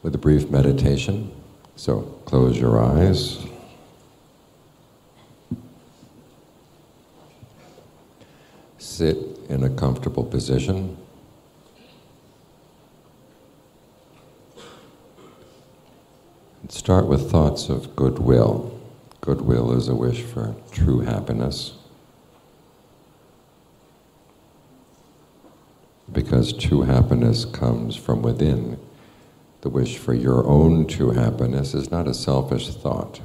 with a brief meditation. So close your eyes. Sit in a comfortable position. And start with thoughts of goodwill. Goodwill is a wish for true happiness. Because true happiness comes from within, the wish for your own true happiness is not a selfish thought.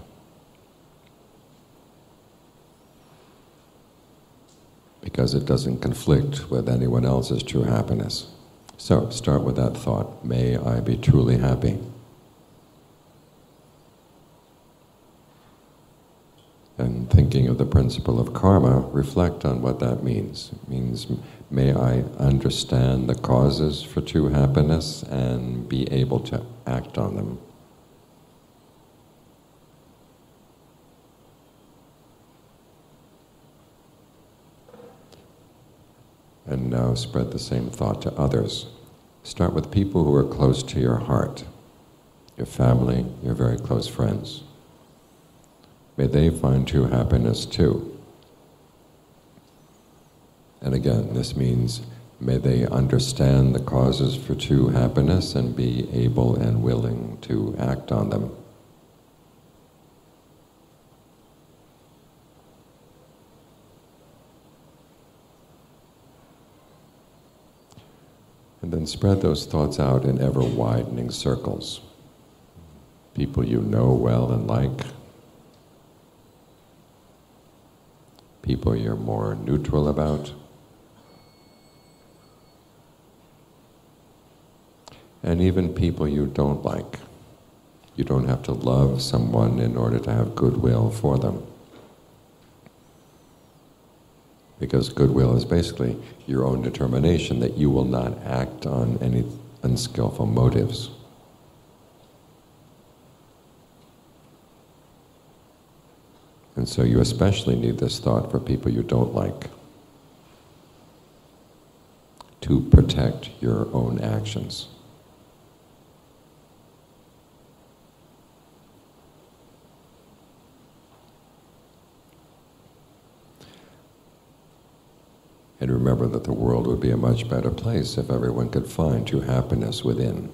Because it doesn't conflict with anyone else's true happiness. So, start with that thought, may I be truly happy. And thinking of the principle of karma, reflect on what that means. It means, may I understand the causes for true happiness and be able to act on them. And now spread the same thought to others. Start with people who are close to your heart, your family, your very close friends. May they find true happiness too. And again, this means may they understand the causes for true happiness and be able and willing to act on them. And then spread those thoughts out in ever-widening circles. People you know well and like. People you're more neutral about. And even people you don't like. You don't have to love someone in order to have goodwill for them. Because goodwill is basically your own determination that you will not act on any unskillful motives. And so you especially need this thought for people you don't like, to protect your own actions. And remember that the world would be a much better place if everyone could find true happiness within.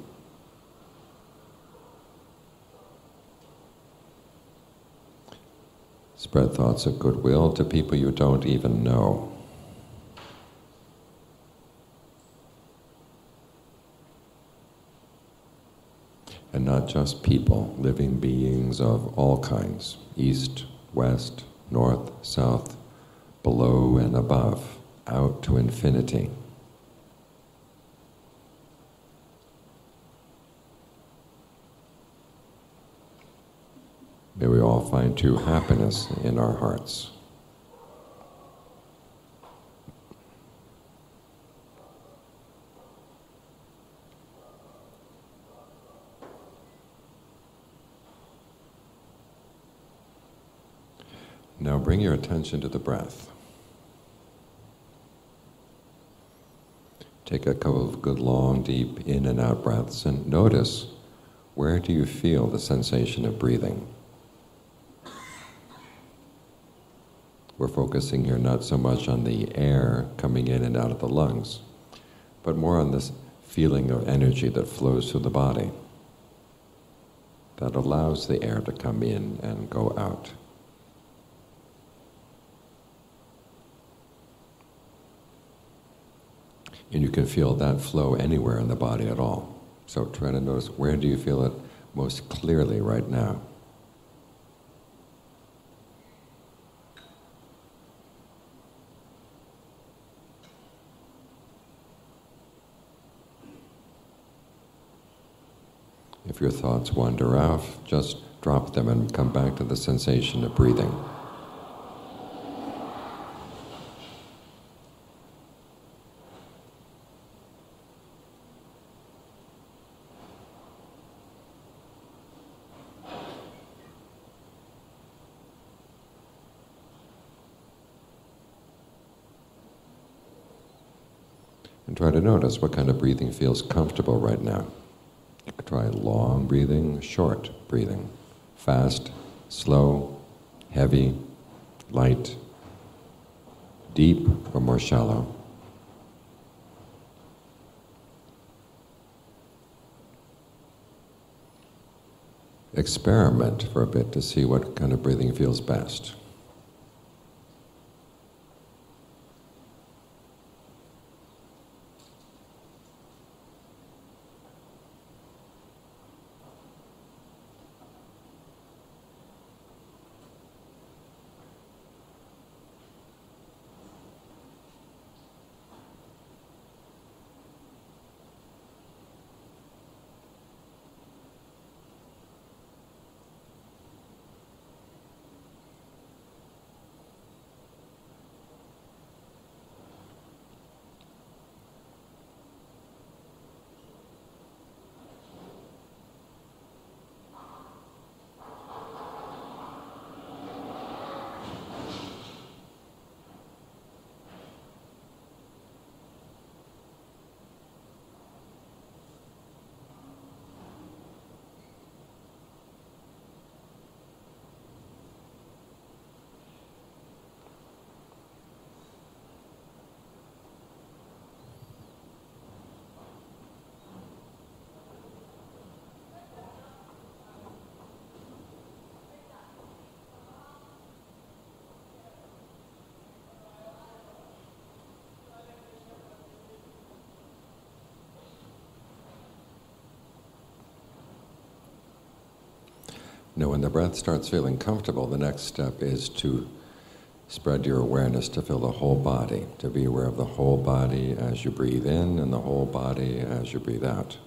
Spread thoughts of goodwill to people you don't even know. And not just people, living beings of all kinds, east, west, north, south, below and above, out to infinity. May we all find true happiness in our hearts. Now bring your attention to the breath. Take a couple of good long, deep in and out breaths and notice, where do you feel the sensation of breathing? We're focusing here not so much on the air coming in and out of the lungs, but more on this feeling of energy that flows through the body, that allows the air to come in and go out. And you can feel that flow anywhere in the body at all. So try to notice, where do you feel it most clearly right now? If your thoughts wander off, just drop them and come back to the sensation of breathing. And try to notice what kind of breathing feels comfortable right now. You could try long breathing, short breathing, fast, slow, heavy, light, deep, or more shallow. Experiment for a bit to see what kind of breathing feels best. Now, when the breath starts feeling comfortable, the next step is to spread your awareness to fill the whole body, to be aware of the whole body as you breathe in and the whole body as you breathe out.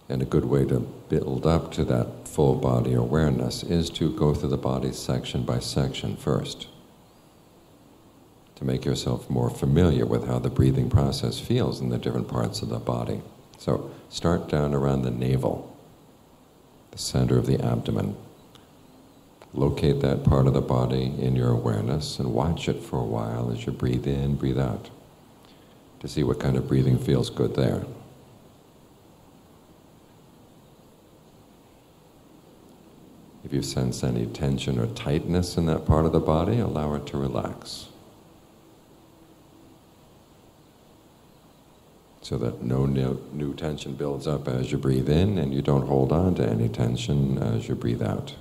And a good way to build up to that full body awareness is to go through the body section by section first, to make yourself more familiar with how the breathing process feels in the different parts of the body. So start down around the navel, the center of the abdomen. Locate that part of the body in your awareness and watch it for a while as you breathe in, breathe out, to see what kind of breathing feels good there. If you sense any tension or tightness in that part of the body, allow it to relax, so that no new tension builds up as you breathe in, and you don't hold on to any tension as you breathe out.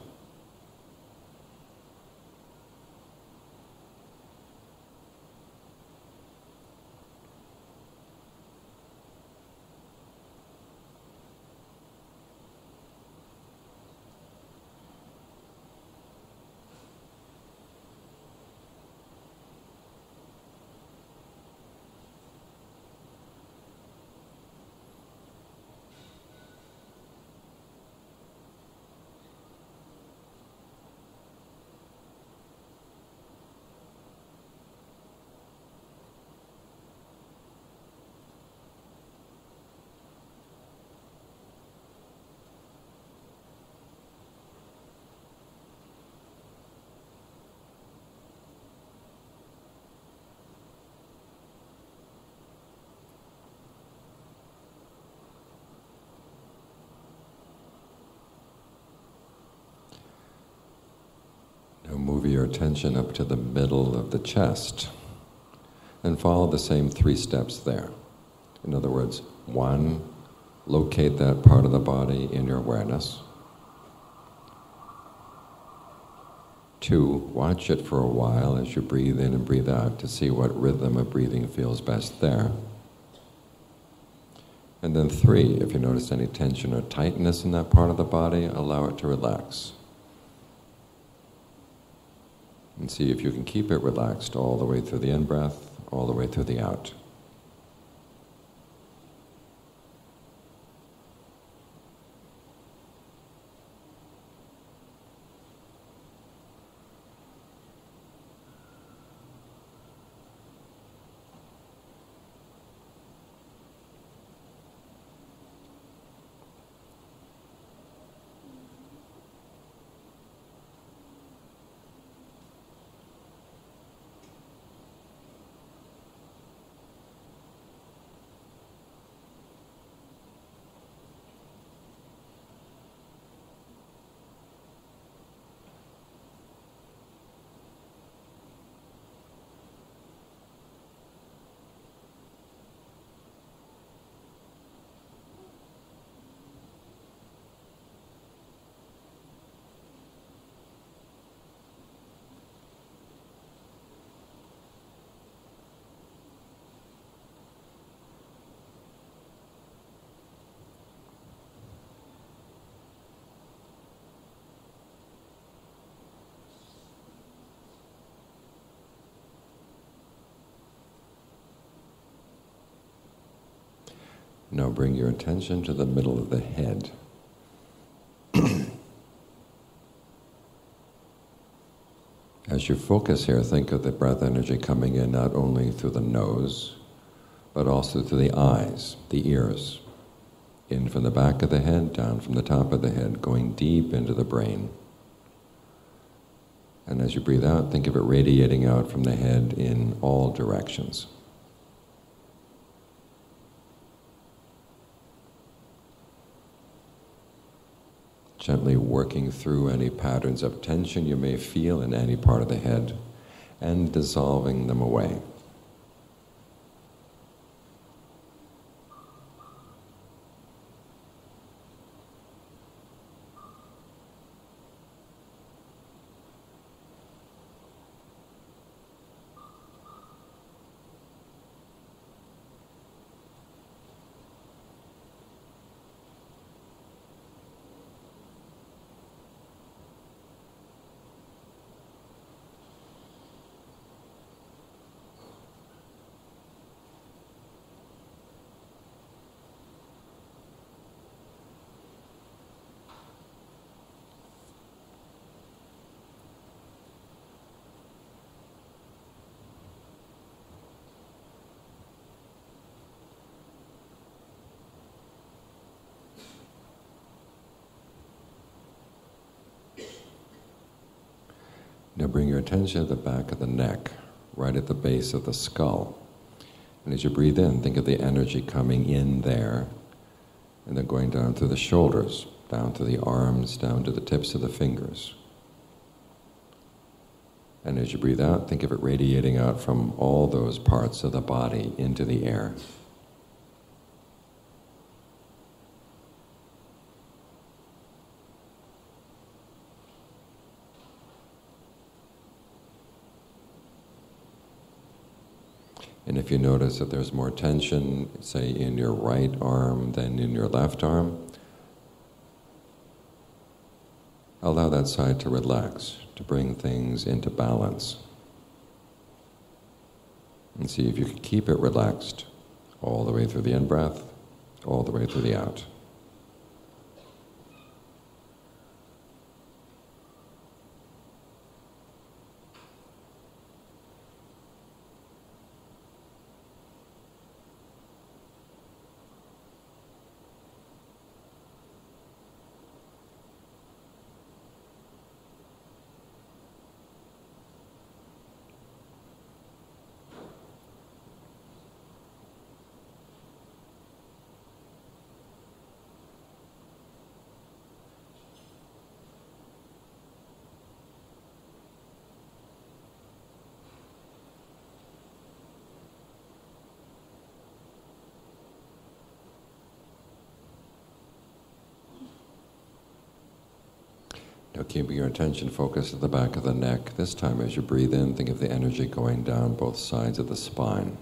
Now move your attention up to the middle of the chest and follow the same 3 steps there. In other words, 1, locate that part of the body in your awareness. 2, watch it for a while as you breathe in and breathe out to see what rhythm of breathing feels best there. And then 3, if you notice any tension or tightness in that part of the body, allow it to relax. And see if you can keep it relaxed all the way through the in-breath, all the way through the out. Now bring your attention to the middle of the head. As you focus here, think of the breath energy coming in not only through the nose, but also through the eyes, the ears. In from the back of the head, down from the top of the head, going deep into the brain. And as you breathe out, think of it radiating out from the head in all directions. Gently working through any patterns of tension you may feel in any part of the head and dissolving them away. Now bring your attention to the back of the neck, right at the base of the skull. And as you breathe in, think of the energy coming in there, and then going down through the shoulders, down to the arms, down to the tips of the fingers. And as you breathe out, think of it radiating out from all those parts of the body into the air. And if you notice that there's more tension, say in your right arm than in your left arm, allow that side to relax, to bring things into balance. And see if you can keep it relaxed all the way through the in-breath, all the way through the out. Now keeping your attention focused at the back of the neck. This time as you breathe in, think of the energy going down both sides of the spine.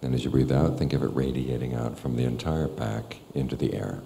And as you breathe out, think of it radiating out from the entire back into the air.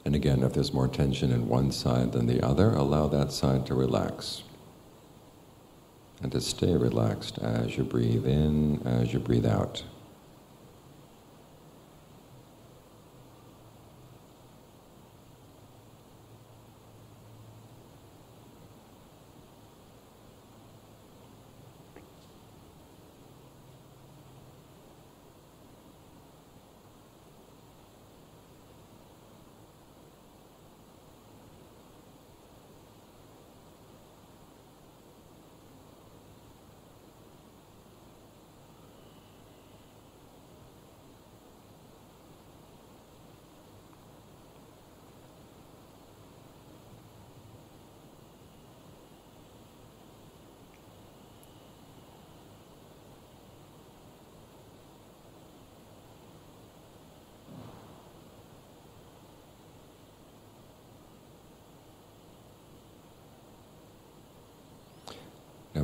And again, if there's more tension in one side than the other, allow that side to relax. And to stay relaxed as you breathe in, as you breathe out.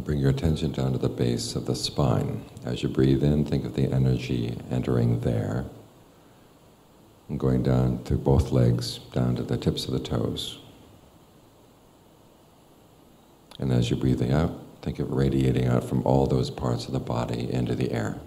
bring your attention down to the base of the spine. As you breathe in, think of the energy entering there and going down through both legs, down to the tips of the toes. And as you're breathing out, think of radiating out from all those parts of the body into the air.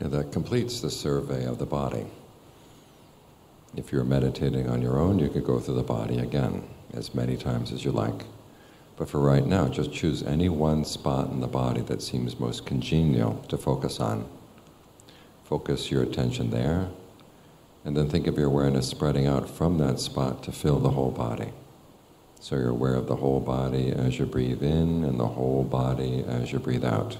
Now that completes the survey of the body. If you're meditating on your own, you could go through the body again, as many times as you like. But for right now, just choose any one spot in the body that seems most congenial to focus on. Focus your attention there, and then think of your awareness spreading out from that spot to fill the whole body. So you're aware of the whole body as you breathe in, and the whole body as you breathe out.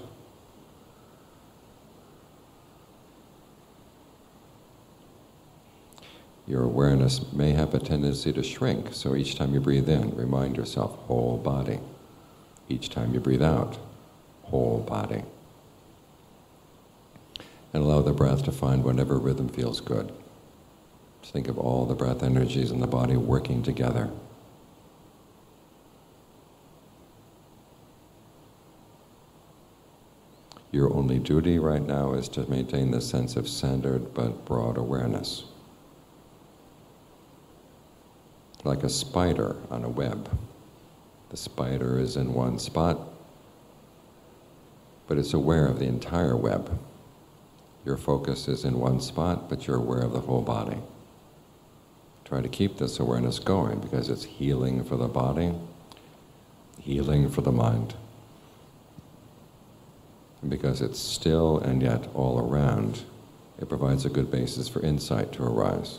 Your awareness may have a tendency to shrink, so each time you breathe in, remind yourself, whole body. Each time you breathe out, whole body. And allow the breath to find whatever rhythm feels good. Just think of all the breath energies in the body working together. Your only duty right now is to maintain this sense of centered but broad awareness. Like a spider on a web. The spider is in one spot, but it's aware of the entire web. Your focus is in one spot, but you're aware of the whole body. Try to keep this awareness going because it's healing for the body, healing for the mind. And because it's still and yet all around, it provides a good basis for insight to arise.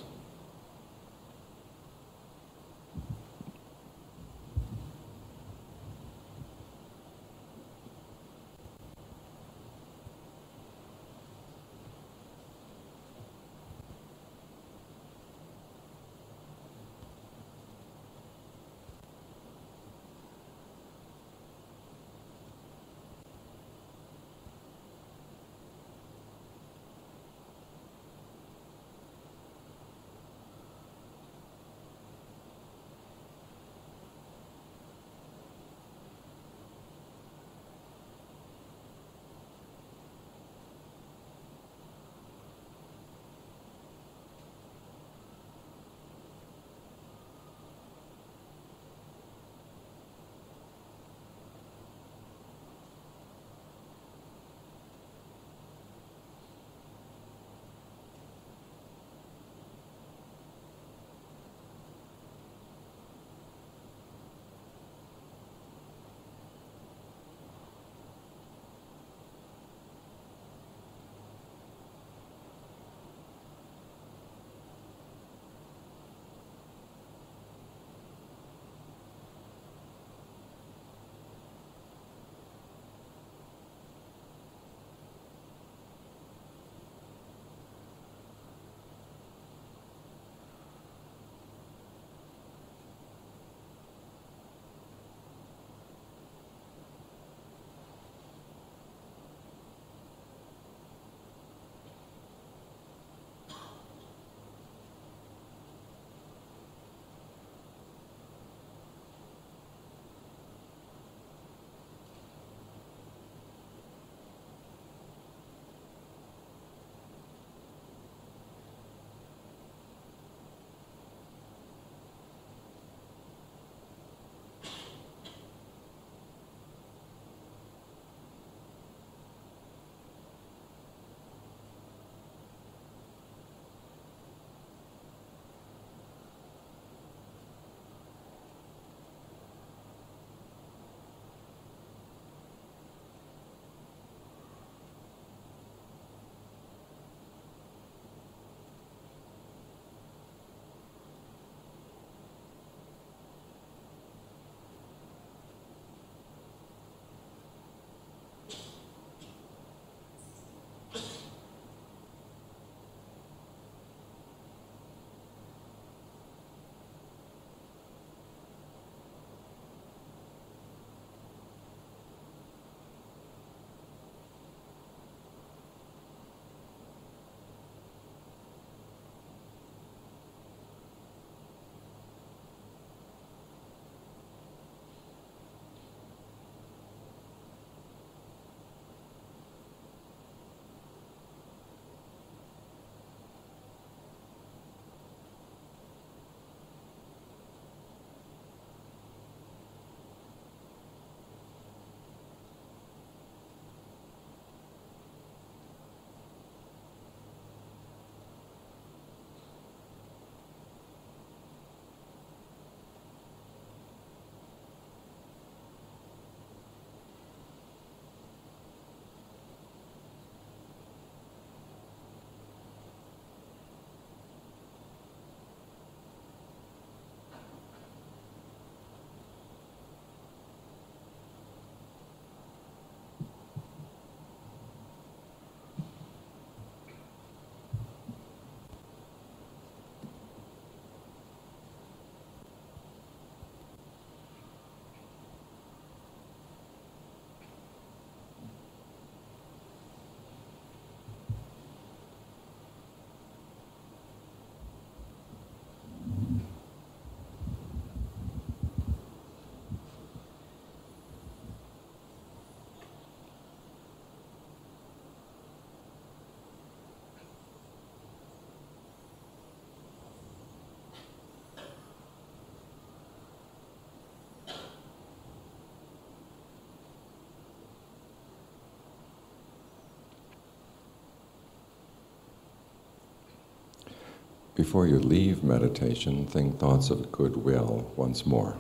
before you leave meditation, think thoughts of goodwill once more.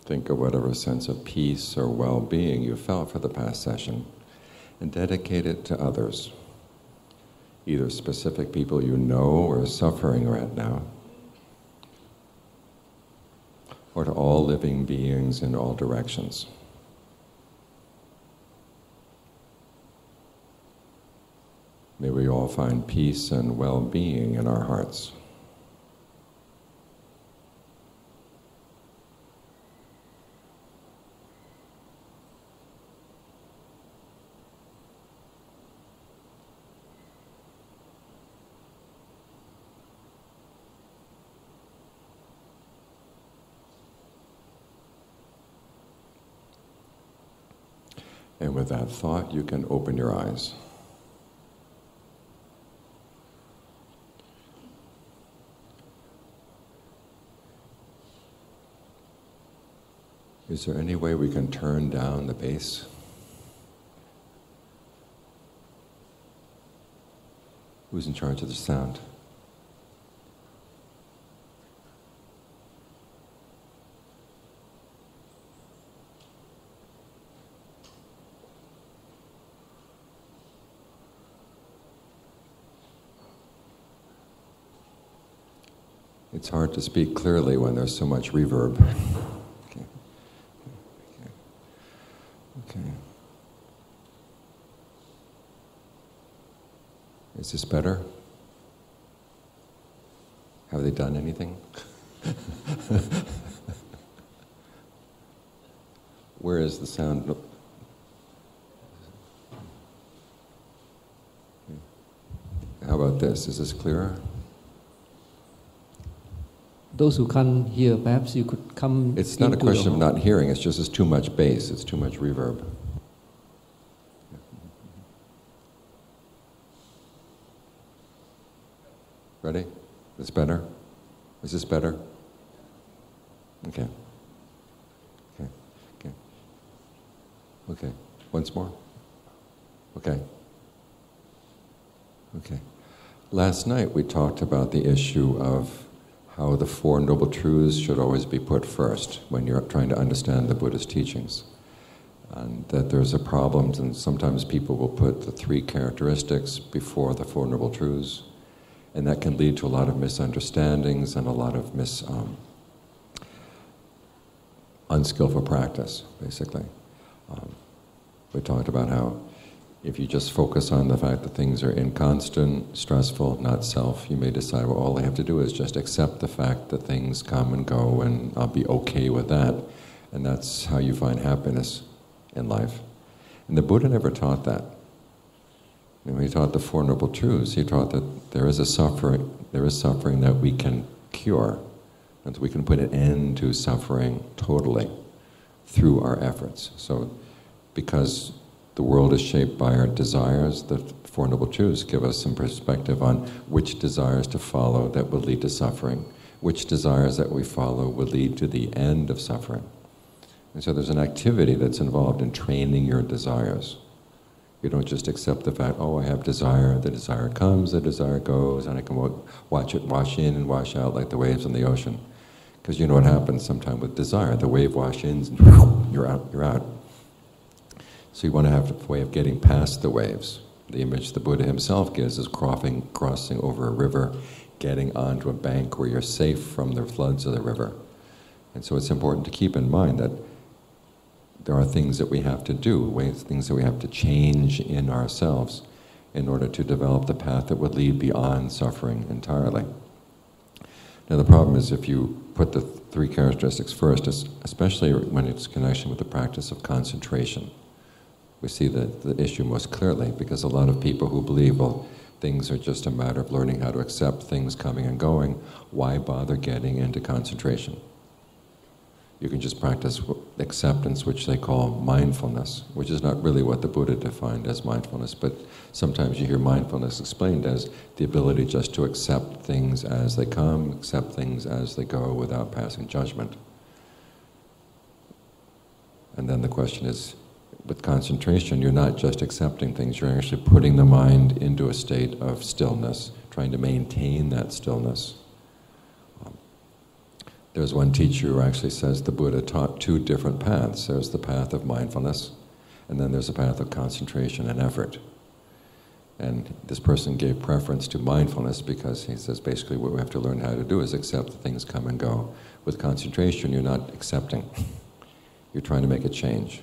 Think of whatever sense of peace or well-being you felt for the past session and dedicate it to others, either specific people you know or are suffering right now, or to all living beings in all directions. May we all find peace and well-being in our hearts. And with that thought, you can open your eyes. Is there any way we can turn down the bass? Who's in charge of the sound? It's hard to speak clearly when there's so much reverb. Okay. Is this better? Have they done anything? Where is the sound? How about this? Is this clearer? Those who can't hear, perhaps you could come. It's not a question of not hearing, it's just it's too much bass, it's too much reverb. Ready? It's better? Is this better? Okay. Okay. Okay. Okay. Once more? Okay. Okay. Last night we talked about the issue of how the Four Noble Truths should always be put first when you're trying to understand the Buddha's teachings. And that there's a problem, and sometimes people will put the three characteristics before the Four Noble Truths, and that can lead to a lot of misunderstandings and a lot of unskillful practice, basically. We talked about how if you just focus on the fact that things are inconstant, stressful, not self, you may decide, well, all I have to do is just accept the fact that things come and go and I'll be okay with that. And that's how you find happiness in life. And the Buddha never taught that. When he taught the Four Noble Truths, he taught that there is suffering that we can cure, and we can put an end to suffering totally through our efforts. So, because the world is shaped by our desires, the Four Noble Truths give us some perspective on which desires to follow that will lead to suffering, which desires that we follow will lead to the end of suffering. And so there's an activity that's involved in training your desires. You don't just accept the fact, oh, I have desire, the desire comes, the desire goes, and I can watch it wash in and wash out like the waves in the ocean. Because you know what happens sometimes with desire, the wave washes in, and you're out, you're out. So you want to have a way of getting past the waves. The image the Buddha himself gives is crossing over a river, getting onto a bank where you're safe from the floods of the river. And so it's important to keep in mind that there are things that we have to do, things that we have to change in ourselves in order to develop the path that would lead beyond suffering entirely. Now the problem is if you put the three characteristics first, especially when it's in connection with the practice of concentration, we see the issue most clearly, because a lot of people who believe, well, things are just a matter of learning how to accept things coming and going, why bother getting into concentration? You can just practice acceptance, which they call mindfulness, which is not really what the Buddha defined as mindfulness, but sometimes you hear mindfulness explained as the ability just to accept things as they come, accept things as they go without passing judgment. And then the question is, with concentration, you're not just accepting things, you're actually putting the mind into a state of stillness, trying to maintain that stillness. There's one teacher who actually says the Buddha taught two different paths. There's the path of mindfulness, and then there's a path of concentration and effort. And this person gave preference to mindfulness because he says basically what we have to learn how to do is accept that things come and go. With concentration, you're not accepting. You're trying to make a change.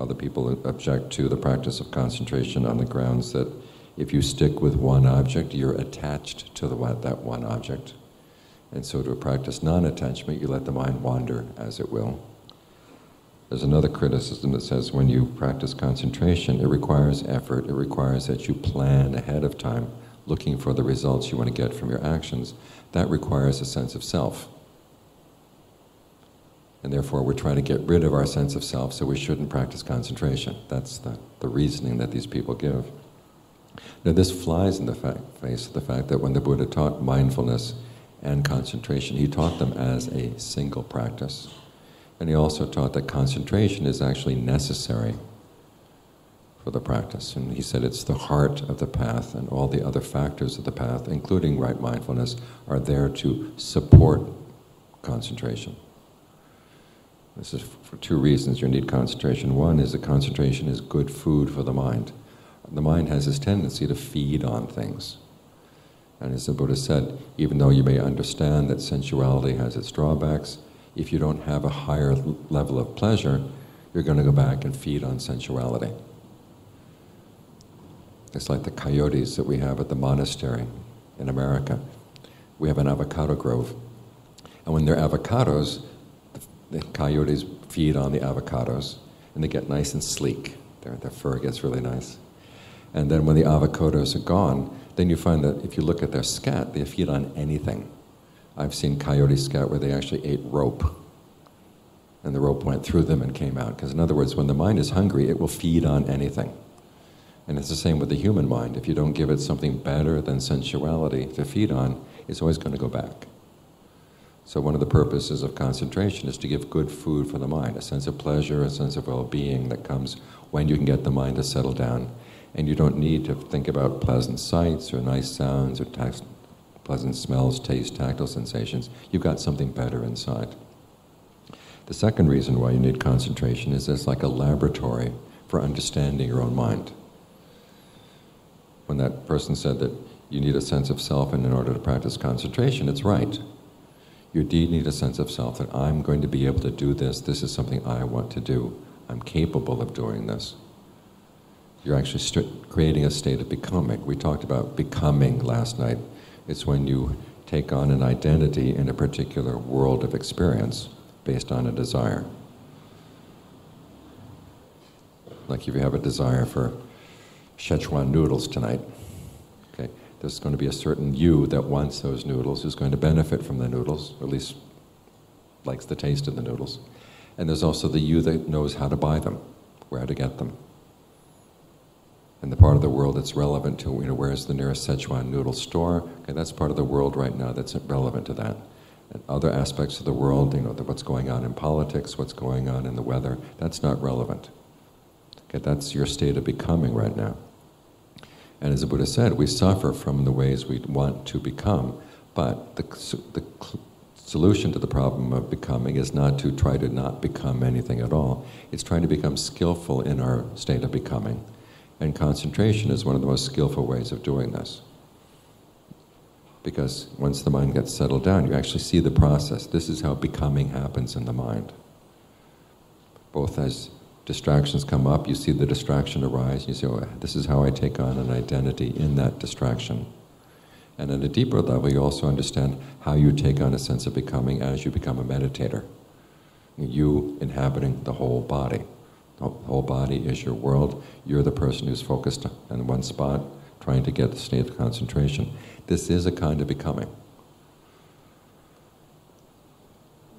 Other people object to the practice of concentration on the grounds that if you stick with one object, you're attached to that one object. And so to practice non-attachment, you let the mind wander as it will. There's another criticism that says when you practice concentration, it requires effort. It requires that you plan ahead of time, looking for the results you want to get from your actions. That requires a sense of self. And therefore, we're trying to get rid of our sense of self, so we shouldn't practice concentration. That's the reasoning that these people give. Now, this flies in the face of the fact that when the Buddha taught mindfulness and concentration, he taught them as a single practice. And he also taught that concentration is actually necessary for the practice. And he said it's the heart of the path, and all the other factors of the path, including right mindfulness, are there to support concentration. This is for two reasons you need concentration. One is that concentration is good food for the mind. The mind has this tendency to feed on things. And as the Buddha said, even though you may understand that sensuality has its drawbacks, if you don't have a higher level of pleasure, you're going to go back and feed on sensuality. It's like the coyotes that we have at the monastery in America. We have an avocado grove. And when they're avocados, the coyotes feed on the avocados, and they get nice and sleek. Their fur gets really nice. And then when the avocados are gone, then you find that if you look at their scat, they feed on anything. I've seen coyote scat where they actually ate rope, and the rope went through them and came out. Because in other words, when the mind is hungry, it will feed on anything. And it's the same with the human mind. If you don't give it something better than sensuality to feed on, it's always going to go back. So one of the purposes of concentration is to give good food for the mind, a sense of pleasure, a sense of well-being that comes when you can get the mind to settle down. And you don't need to think about pleasant sights or nice sounds or pleasant smells, taste, tactile sensations. You've got something better inside. The second reason why you need concentration is it's like a laboratory for understanding your own mind. When that person said that you need a sense of self in order to practice concentration, it's right. You indeed need a sense of self, that I'm going to be able to do this. This is something I want to do. I'm capable of doing this. You're actually creating a state of becoming. We talked about becoming last night. It's when you take on an identity in a particular world of experience based on a desire. Like if you have a desire for Szechuan noodles tonight, okay, there's going to be a certain you that wants those noodles, who's going to benefit from the noodles, or at least likes the taste of the noodles. And there's also the you that knows how to buy them, where to get them. And the part of the world that's relevant to, where's the nearest Szechuan noodle store? Okay, that's part of the world right now that's relevant to that. And other aspects of the world, what's going on in politics, what's going on in the weather, that's not relevant. Okay, that's your state of becoming right now. And as the Buddha said, we suffer from the ways we want to become, but the solution to the problem of becoming is not to try to not become anything at all. It's trying to become skillful in our state of becoming. And concentration is one of the most skillful ways of doing this. Because once the mind gets settled down, you actually see the process. This is how becoming happens in the mind. Both as distractions come up, you see the distraction arise, and you say, oh, this is how I take on an identity in that distraction. And at a deeper level, you also understand how you take on a sense of becoming as you become a meditator. You inhabiting the whole body. The whole body is your world. You're the person who's focused on one spot, trying to get the state of concentration. This is a kind of becoming.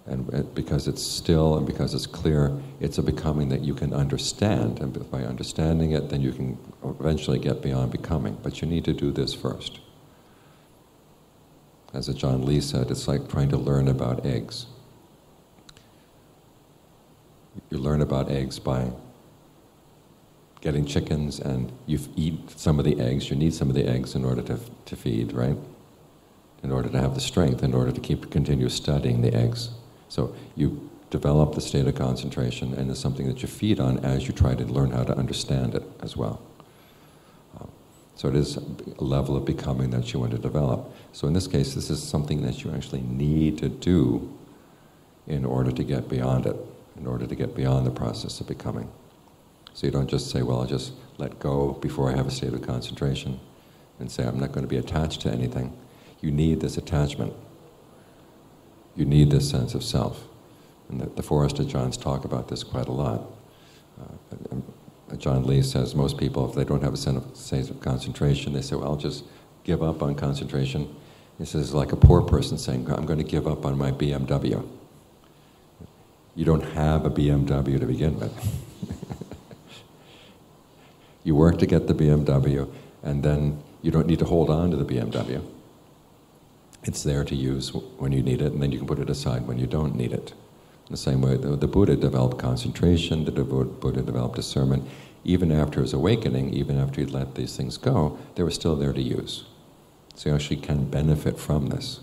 And because it's still and because it's clear, it's a becoming that you can understand. And by understanding it, then you can eventually get beyond becoming. But you need to do this first. As John Lee said, it's like trying to learn about eggs. You learn about eggs by getting chickens, and you eat some of the eggs. You need some of the eggs in order to feed, right? In order to have the strength, in order to continue studying the eggs. So you develop the state of concentration, and it's something that you feed on as you try to learn how to understand it as well. So it is a level of becoming that you want to develop. So in this case, this is something that you actually need to do in order to get beyond it, in order to get beyond the process of becoming. So you don't just say, well, I'll just let go before I have a state of concentration and say, I'm not going to be attached to anything. You need this attachment. You need this sense of self. And the Forest Johns talk about this quite a lot. John Lee says most people, if they don't have a sense of concentration, they say, well, I'll just give up on concentration. He says, it's like a poor person saying, I'm going to give up on my BMW. You don't have a BMW to begin with. You work to get the BMW, and then you don't need to hold on to the BMW. It's there to use when you need it, and then you can put it aside when you don't need it. In the same way, the Buddha developed concentration, the Buddha developed discernment. Even after his awakening, even after he'd let these things go, they were still there to use. So you actually can benefit from this.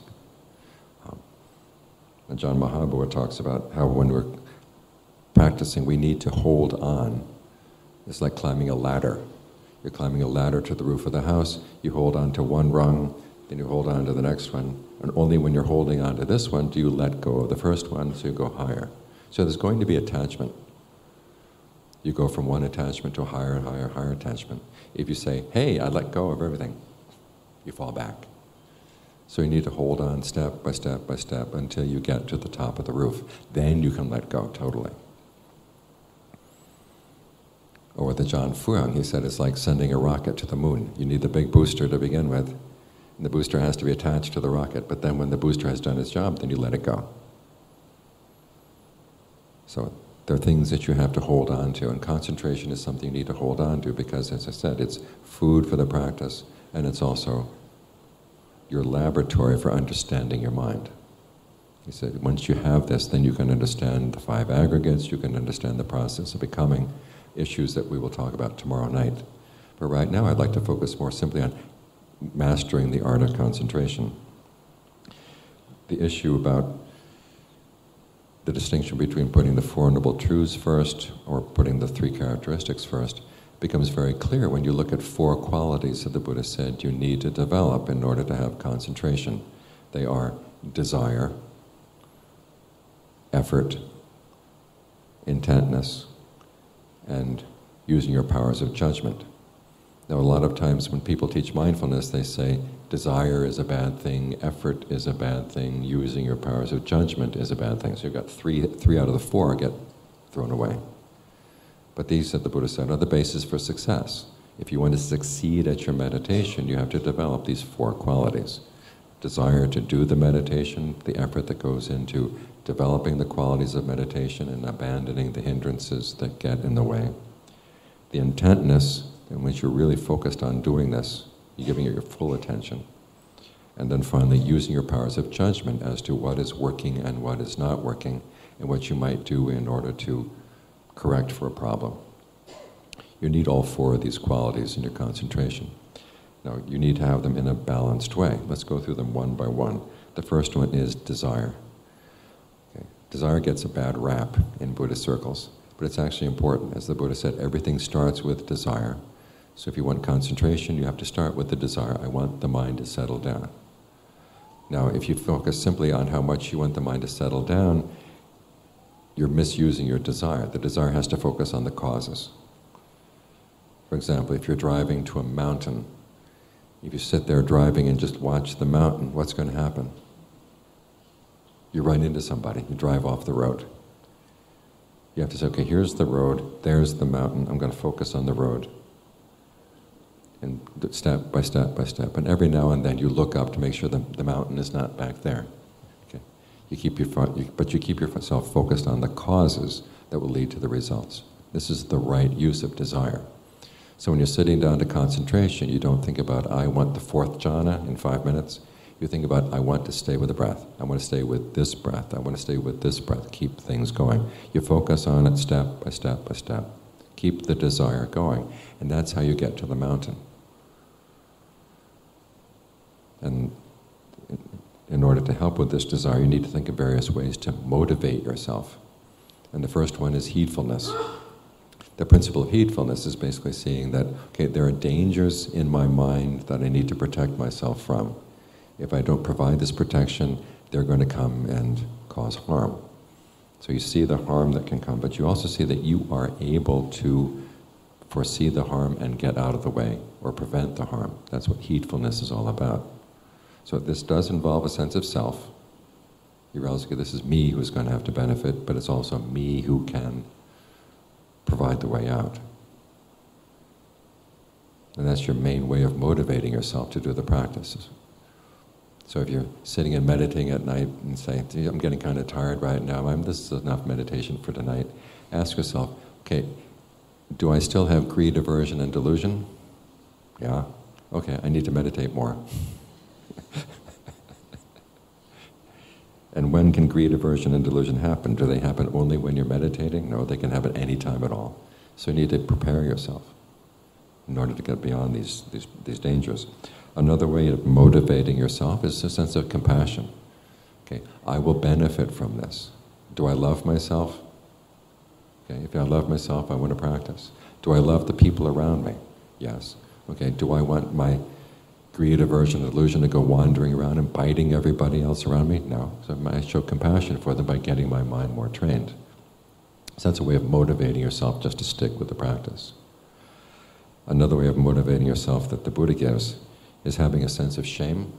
And John Mahabua talks about how when we're practicing, we need to hold on. It's like climbing a ladder. You're climbing a ladder to the roof of the house, you hold on to one rung, then you hold on to the next one, and only when you're holding on to this one do you let go of the first one, so you go higher. So there's going to be attachment. You go from one attachment to a higher and higher, higher attachment. If you say, hey, I let go of everything, you fall back. So you need to hold on step by step by step until you get to the top of the roof. Then you can let go totally. Or with the John Fuang, he said it's like sending a rocket to the moon. You need the big booster to begin with. And the booster has to be attached to the rocket, but then when the booster has done its job, then you let it go. So there are things that you have to hold on to, and concentration is something you need to hold on to because, as I said, it's food for the practice, and it's also your laboratory for understanding your mind. He said, once you have this, then you can understand the 5 aggregates, you can understand the process of becoming, issues that we will talk about tomorrow night. But right now I'd like to focus more simply on mastering the art of concentration. The issue about the distinction between putting the Four Noble Truths first or putting the 3 characteristics first becomes very clear when you look at 4 qualities that the Buddha said you need to develop in order to have concentration. They are desire, effort, intentness, and using your powers of judgment. Now, a lot of times when people teach mindfulness, they say desire is a bad thing, effort is a bad thing, using your powers of judgment is a bad thing. So you've got three out of the 4 get thrown away. But these, that the Buddha said, are the basis for success. If you want to succeed at your meditation, you have to develop these 4 qualities. Desire to do the meditation, the effort that goes into developing the qualities of meditation and abandoning the hindrances that get in the way. The intentness, in which you're really focused on doing this, you're giving it your full attention. And then finally, using your powers of judgment as to what is working and what is not working, and what you might do in order to correct for a problem. You need all 4 of these qualities in your concentration. Now, you need to have them in a balanced way. Let's go through them one by one. The first one is desire. Okay. Desire gets a bad rap in Buddhist circles, but it's actually important. As the Buddha said, everything starts with desire. So if you want concentration, you have to start with the desire. I want the mind to settle down. Now, if you focus simply on how much you want the mind to settle down, you're misusing your desire. The desire has to focus on the causes. For example, if you're driving to a mountain, if you sit there driving and just watch the mountain, what's going to happen? You run into somebody, you drive off the road. You have to say, okay, here's the road, there's the mountain, I'm going to focus on the road. And step by step by step. And every now and then you look up to make sure the mountain is not back there. Okay. You keep yourself focused on the causes that will lead to the results. This is the right use of desire. So when you're sitting down to concentration, you don't think about, I want the 4th jhana in 5 minutes. You think about, I want to stay with the breath. I want to stay with this breath. I want to stay with this breath. Keep things going. You focus on it step by step by step. Keep the desire going. And that's how you get to the mountain. And in order to help with this desire, you need to think of various ways to motivate yourself. And the first one is heedfulness. The principle of heedfulness is basically seeing that, okay, there are dangers in my mind that I need to protect myself from. If I don't provide this protection, they're going to come and cause harm. So you see the harm that can come, but you also see that you are able to foresee the harm and get out of the way, or prevent the harm. That's what heedfulness is all about. So this does involve a sense of self. You realize, okay, this is me who's going to have to benefit, but it's also me who can provide the way out. And that's your main way of motivating yourself to do the practices. So if you're sitting and meditating at night and say, I'm getting kind of tired right now, this is enough meditation for tonight, ask yourself, okay, do I still have greed, aversion, and delusion? Yeah. Okay, I need to meditate more. And when can greed, aversion, and delusion happen? Do they happen only when you're meditating? No, they can happen any time at all. So you need to prepare yourself in order to get beyond these dangers. Another way of motivating yourself is a sense of compassion. Okay, I will benefit from this. Do I love myself? Okay, if I love myself, I want to practice. Do I love the people around me? Yes. Okay, do I want my greed, aversion, and delusion to go wandering around and biting everybody else around me? No. So I show compassion for them by getting my mind more trained. So that's a way of motivating yourself just to stick with the practice. Another way of motivating yourself that the Buddha gives is having a sense of shame.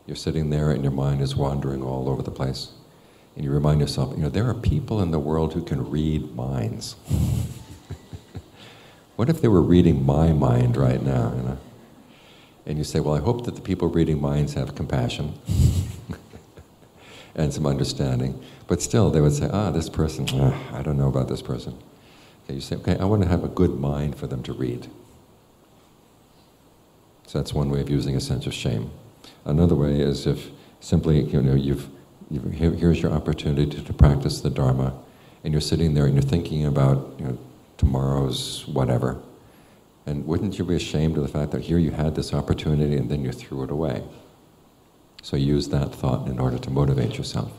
You're sitting there and your mind is wandering all over the place. And you remind yourself, there are people in the world who can read minds. What if they were reading my mind right now? And you say, well, I hope that the people reading minds have compassion and some understanding. But still, they would say, this person, I don't know about this person. Okay, you say, okay, I want to have a good mind for them to read. So that's one way of using a sense of shame. Another way is if simply, here's your opportunity to practice the Dharma, and you're sitting there and you're thinking about, tomorrow's whatever. And wouldn't you be ashamed of the fact that here you had this opportunity and then you threw it away? So use that thought in order to motivate yourself.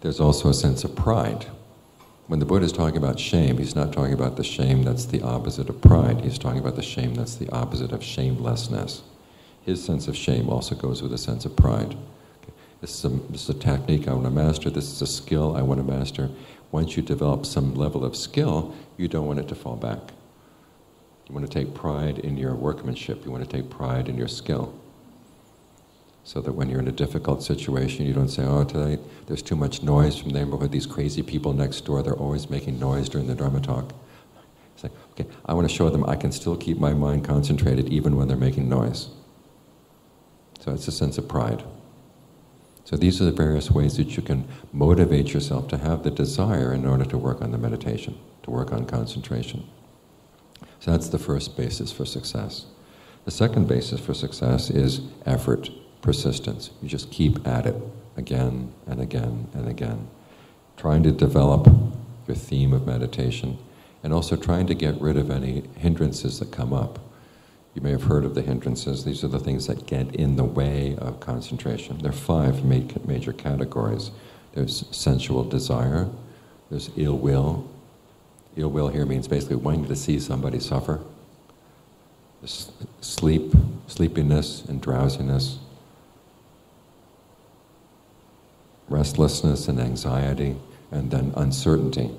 There's also a sense of pride. When the Buddha is talking about shame, he's not talking about the shame that's the opposite of pride. He's talking about the shame that's the opposite of shamelessness. His sense of shame also goes with a sense of pride. Okay. This is a technique I want to master. This is a skill I want to master. Once you develop some level of skill, you don't want it to fall back. You want to take pride in your workmanship. You want to take pride in your skill. So that when you're in a difficult situation, you don't say, today there's too much noise from the neighborhood. These crazy people next door, they're always making noise during the Dharma talk. It's like, okay, I want to show them I can still keep my mind concentrated even when they're making noise. So it's a sense of pride. So these are the various ways that you can motivate yourself to have the desire in order to work on the meditation, to work on concentration. So that's the first basis for success. The second basis for success is effort. Persistence. You just keep at it again and again and again, trying to develop your theme of meditation and also trying to get rid of any hindrances that come up. You may have heard of the hindrances. These are the things that get in the way of concentration. There are 5 major categories. There's sensual desire, there's ill will. Ill will here means basically wanting to see somebody suffer. There's sleepiness and drowsiness, restlessness and anxiety, and then uncertainty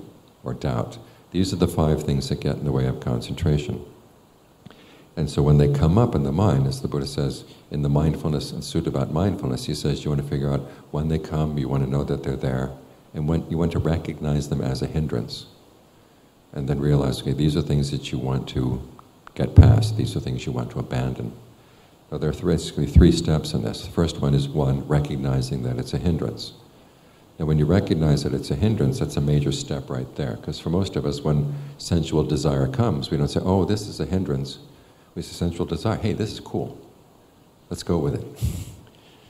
or doubt. These are the 5 things that get in the way of concentration. And so when they come up in the mind, as the Buddha says in the mindfulness and sutta about mindfulness, he says you want to figure out when they come, you want to know that they're there, and when you want to recognize them as a hindrance. And then realize, okay, these are things that you want to get past, these are things you want to abandon. Now, there are basically 3 steps in this. The first one is, 1, recognizing that it's a hindrance. And when you recognize that it's a hindrance, that's a major step right there. Because for most of us, when sensual desire comes, we don't say, oh, this is a hindrance. We say sensual desire, hey, this is cool. Let's go with it.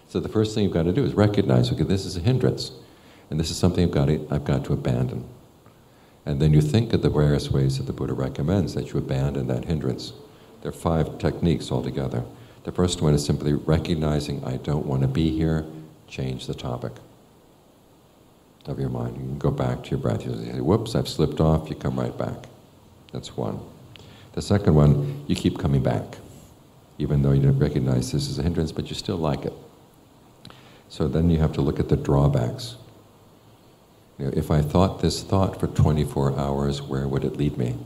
So the first thing you've got to do is recognize, okay, this is a hindrance, and this is something I've got to abandon. And then you think of the various ways that the Buddha recommends that you abandon that hindrance. There are 5 techniques altogether. The first one is simply recognizing, I don't want to be here, change the topic of your mind. You can go back to your breath. You say, whoops, I've slipped off, you come right back. That's one. The second one, you keep coming back, even though you don't recognize this as a hindrance, but you still like it. So then you have to look at the drawbacks. You know, if I thought this thought for 24 hours, where would it lead me?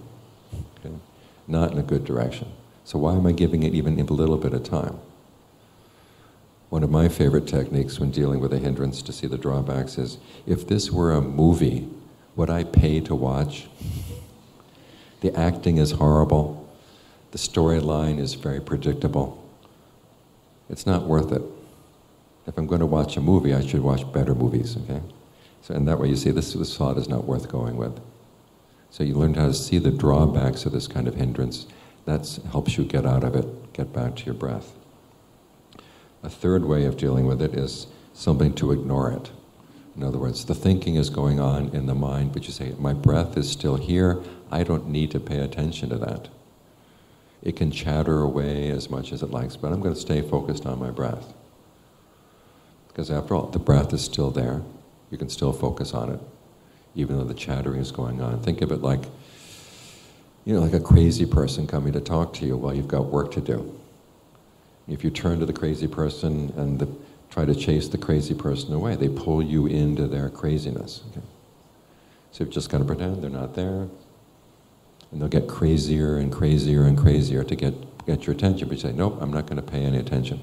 Okay? Not in a good direction. So why am I giving it even a little bit of time? One of my favorite techniques when dealing with a hindrance to see the drawbacks is, if this were a movie, would I pay to watch? The acting is horrible. The storyline is very predictable. It's not worth it. If I'm going to watch a movie, I should watch better movies, okay? So in that way you see this thought is not worth going with. So you learn how to see the drawbacks of this kind of hindrance. That helps you get out of it, get back to your breath. A third way of dealing with it is something to ignore it. In other words, the thinking is going on in the mind, but you say, my breath is still here, I don't need to pay attention to that. It can chatter away as much as it likes, but I'm going to stay focused on my breath. Because after all, the breath is still there. You can still focus on it, even though the chattering is going on. Think of it like, you know, like a crazy person coming to talk to you while you've got work to do. If you turn to the crazy person and try to chase the crazy person away, they pull you into their craziness. Okay? So you've just got to pretend they're not there, and they'll get crazier and crazier and crazier to get your attention. But you say, nope, I'm not going to pay any attention.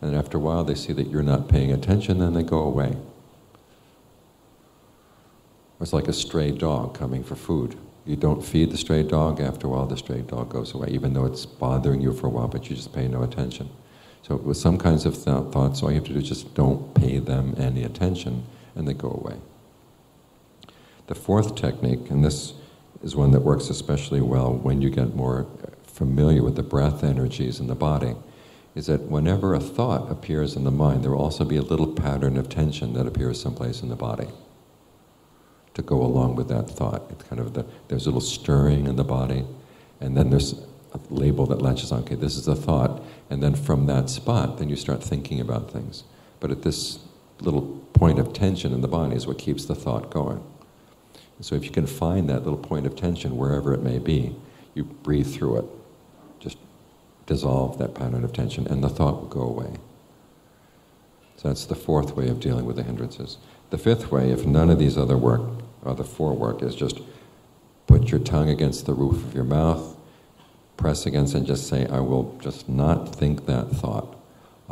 And after a while, they see that you're not paying attention, then they go away. It's like a stray dog coming for food. You don't feed the stray dog, after a while the stray dog goes away, even though it's bothering you for a while, but you just pay no attention. So with some kinds of thoughts, all you have to do is just don't pay them any attention, and they go away. The fourth technique, and this is one that works especially well when you get more familiar with the breath energies in the body, is that whenever a thought appears in the mind, there will also be a little pattern of tension that appears someplace in the body to go along with that thought. It's kind of there's a little stirring in the body, and then there's a label that latches on, okay, this is a thought, and then from that spot, then you start thinking about things. But at this little point of tension in the body is what keeps the thought going. So if you can find that little point of tension wherever it may be, you breathe through it. Just dissolve that pattern of tension, and the thought will go away. So that's the fourth way of dealing with the hindrances. The fifth way, if none of these other four work, is just put your tongue against the roof of your mouth, press against it, and just say, I will just not think that thought.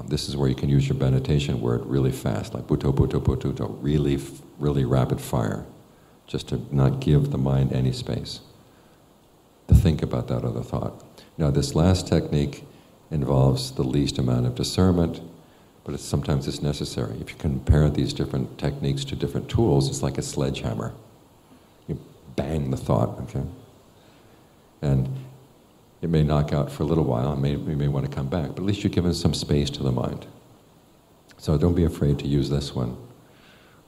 This is where you can use your meditation word really fast, like butto, butto, butto, really, really rapid fire, just to not give the mind any space to think about that other thought. Now, this last technique involves the least amount of discernment, but sometimes it's necessary. If you compare these different techniques to different tools, it's like a sledgehammer. You bang the thought, okay? And it may knock out for a little while, and you may want to come back, but at least you're given some space to the mind. So don't be afraid to use this one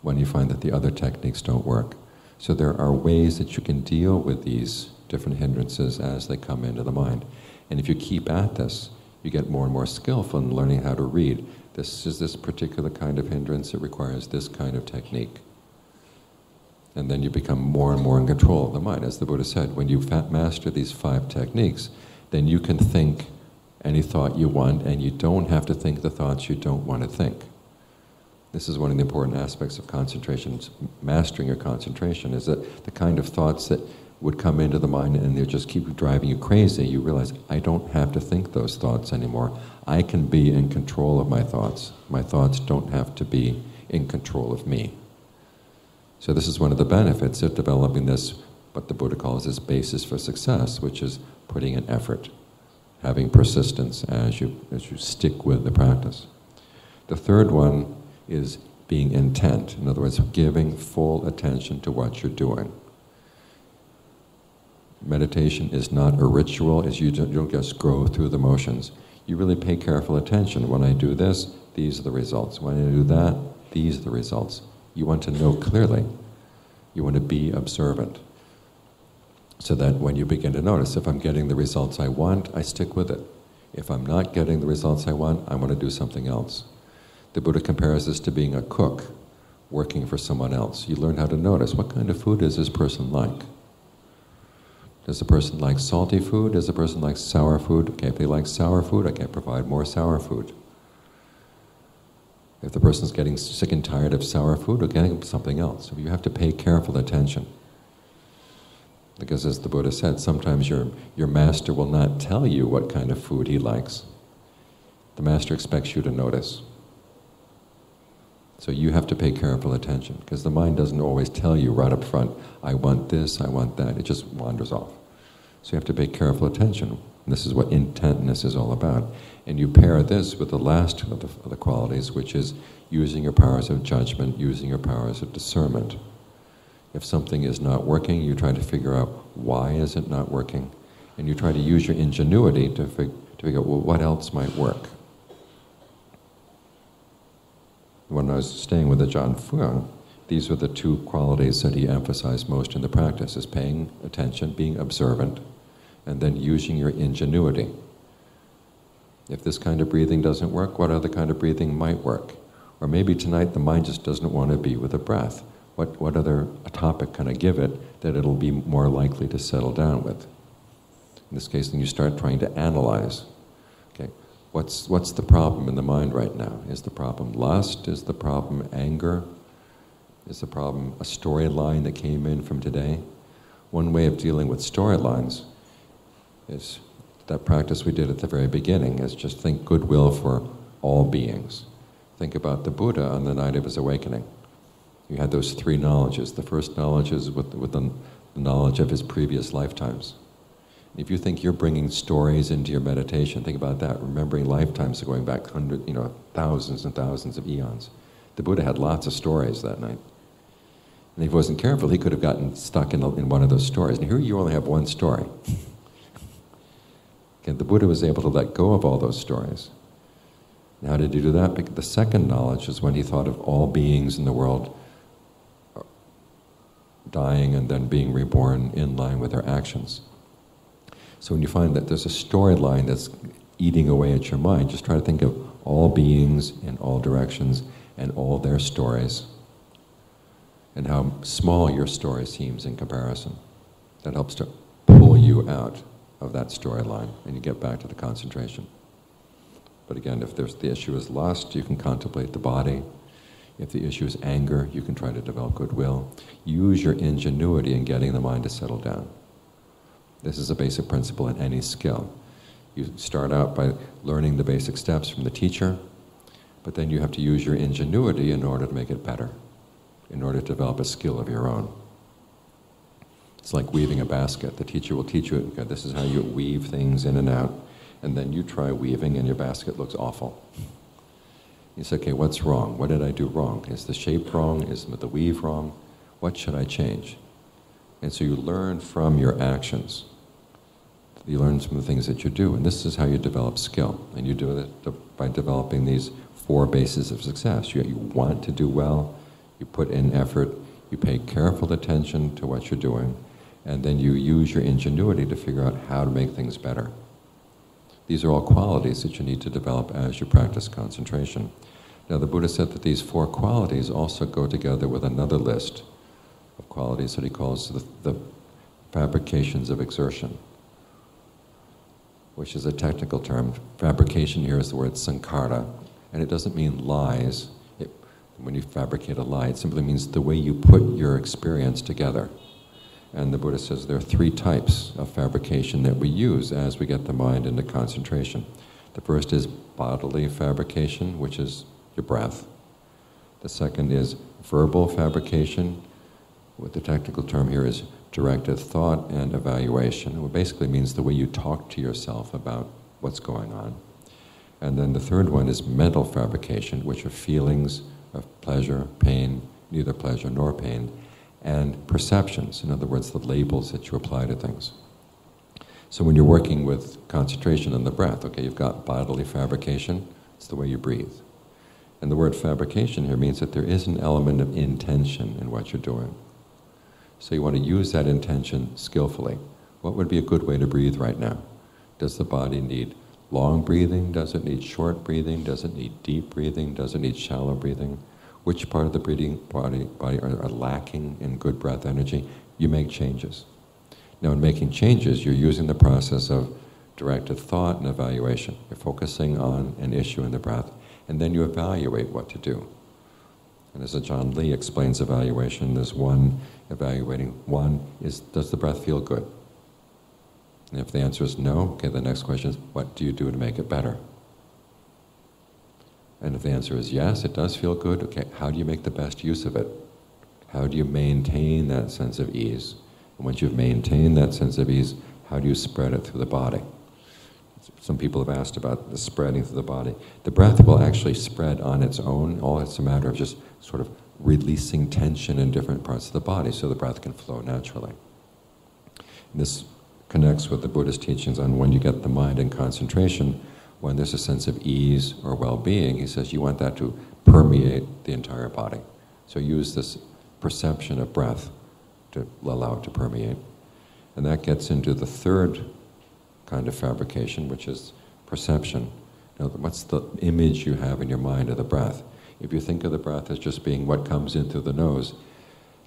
when you find that the other techniques don't work. So there are ways that you can deal with these different hindrances as they come into the mind. And if you keep at this, you get more and more skillful in learning how to read. This is this particular kind of hindrance, it requires this kind of technique. And then you become more and more in control of the mind. As the Buddha said, when you master these 5 techniques, then you can think any thought you want, and you don't have to think the thoughts you don't want to think. This is one of the important aspects of concentration. Mastering your concentration is that the kind of thoughts that would come into the mind and they just keep driving you crazy, you realize, I don't have to think those thoughts anymore. I can be in control of my thoughts. My thoughts don't have to be in control of me. So this is one of the benefits of developing this, what the Buddha calls this basis for success, which is putting in effort, having persistence as you stick with the practice. The third one is being intent. In other words, giving full attention to what you're doing. Meditation is not a ritual, as you don't just go through the motions. You really pay careful attention. When I do this, these are the results. When I do that, these are the results. You want to know clearly. You want to be observant. So that when you begin to notice, if I'm getting the results I want, I stick with it. If I'm not getting the results I want to do something else. The Buddha compares this to being a cook working for someone else. You learn how to notice, what kind of food does this person like? Does the person like salty food? Does the person like sour food? Okay, if they like sour food, I can provide more sour food. If the person's getting sick and tired of sour food, we're getting something else. So you have to pay careful attention. Because as the Buddha said, sometimes your master will not tell you what kind of food he likes. The master expects you to notice. So you have to pay careful attention, because the mind doesn't always tell you right up front, I want this, I want that. It just wanders off. So you have to pay careful attention. And this is what intentness is all about. And you pair this with the last of the qualities, which is using your powers of judgment, using your powers of discernment. If something is not working, you try to figure out why is it not working, and you try to use your ingenuity to figure out, well, what else might work. When I was staying with Ajahn Phương, these were the two qualities that he emphasized most in the practice, is paying attention, being observant, and then using your ingenuity. If this kind of breathing doesn't work, what other kind of breathing might work? Or maybe tonight the mind just doesn't want to be with a breath. What other topic can I give it that it'll be more likely to settle down with? In this case, then you start trying to analyze. Okay, what's the problem in the mind right now? Is the problem lust? Is the problem anger? Is the problem a storyline that came in from today? One way of dealing with storylines is that practice we did at the very beginning, is just think goodwill for all beings. Think about the Buddha on the night of his awakening. You had those three knowledges. The first knowledge is with the knowledge of his previous lifetimes. If you think you're bringing stories into your meditation, think about that, remembering lifetimes going back thousands and thousands of eons. The Buddha had lots of stories that night. And if he wasn't careful, he could have gotten stuck in one of those stories. And here you only have one story. Okay, the Buddha was able to let go of all those stories. And how did he do that? Because the second knowledge is when he thought of all beings in the world dying and then being reborn in line with their actions. So when you find that there's a storyline that's eating away at your mind, just try to think of all beings in all directions and all their stories, and how small your story seems in comparison. That helps to pull you out of that storyline and you get back to the concentration. But again, if the issue is lust, you can contemplate the body. If the issue is anger, you can try to develop goodwill. Use your ingenuity in getting the mind to settle down. This is a basic principle in any skill. You start out by learning the basic steps from the teacher, but then you have to use your ingenuity in order to make it better, in order to develop a skill of your own. It's like weaving a basket. The teacher will teach you, okay, this is how you weave things in and out, and then you try weaving and your basket looks awful. You say, okay, what's wrong? What did I do wrong? Is the shape wrong? Is the weave wrong? What should I change? And so you learn from your actions. You learn from the things that you do, and this is how you develop skill. And you do it by developing these 4 bases of success. You want to do well, you put in effort, you pay careful attention to what you're doing, and then you use your ingenuity to figure out how to make things better. These are all qualities that you need to develop as you practice concentration. Now the Buddha said that these 4 qualities also go together with another list of qualities that he calls the fabrications of exertion, which is a technical term. Fabrication here is the word sankhara, and it doesn't mean lies. When you fabricate a lie, it simply means the way you put your experience together. And the Buddha says there are 3 types of fabrication that we use as we get the mind into concentration. The first is bodily fabrication, which is your breath. The second is verbal fabrication. What the technical term here is directed thought and evaluation. It basically means the way you talk to yourself about what's going on. And then the third one is mental fabrication, which are feelings of pleasure, pain, neither pleasure nor pain, and perceptions, in other words, the labels that you apply to things. So when you're working with concentration on the breath, okay, you've got bodily fabrication, it's the way you breathe. And the word fabrication here means that there is an element of intention in what you're doing. So you want to use that intention skillfully. What would be a good way to breathe right now? Does the body need long breathing? Does it need short breathing? Does it need deep breathing? Does it need shallow breathing? Which part of the breathing body are lacking in good breath energy? You make changes. Now in making changes, you're using the process of directed thought and evaluation. You're focusing on an issue in the breath, and then you evaluate what to do. And as John Lee explains evaluation, there's one evaluating. One is, does the breath feel good? And if the answer is no, okay, the next question is, what do you do to make it better? And if the answer is yes, it does feel good, okay, how do you make the best use of it? How do you maintain that sense of ease? And once you've maintained that sense of ease, how do you spread it through the body? Some people have asked about the spreading through the body. The breath will actually spread on its own. All it's a matter of just sort of releasing tension in different parts of the body so the breath can flow naturally. And this connects with the Buddhist teachings on when you get the mind in concentration, when there's a sense of ease or well-being, he says you want that to permeate the entire body. So use this perception of breath to allow it to permeate. And that gets into the third kind of fabrication, which is perception. Now, what's the image you have in your mind of the breath? If you think of the breath as just being what comes in through the nose,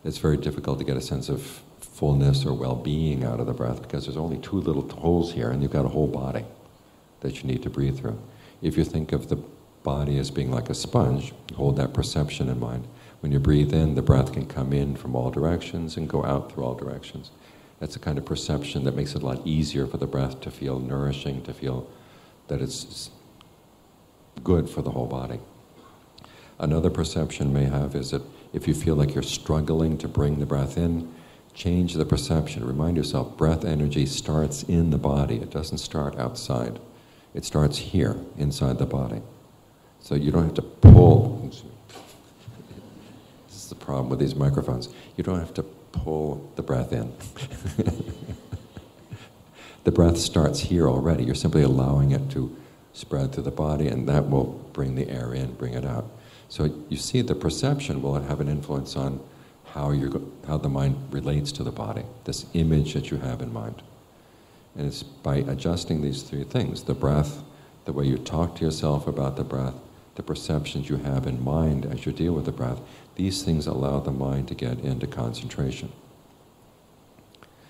it's very difficult to get a sense of fullness or well-being out of the breath because there's only two little holes here and you've got a whole body that you need to breathe through. If you think of the body as being like a sponge, hold that perception in mind. When you breathe in, the breath can come in from all directions and go out through all directions. That's a kind of perception that makes it a lot easier for the breath to feel nourishing, to feel that it's good for the whole body. Another perception may have is that if you feel like you're struggling to bring the breath in, change the perception. Remind yourself, breath energy starts in the body. It doesn't start outside. It starts here, inside the body. So you don't have to pull. This is the problem with these microphones. You don't have to pull the breath in. The breath starts here already. You're simply allowing it to spread through the body, and that will bring the air in, bring it out. So you see the perception will have an influence on how the mind relates to the body, this image that you have in mind. And it's by adjusting these three things, the breath, the way you talk to yourself about the breath, the perceptions you have in mind as you deal with the breath, these things allow the mind to get into concentration.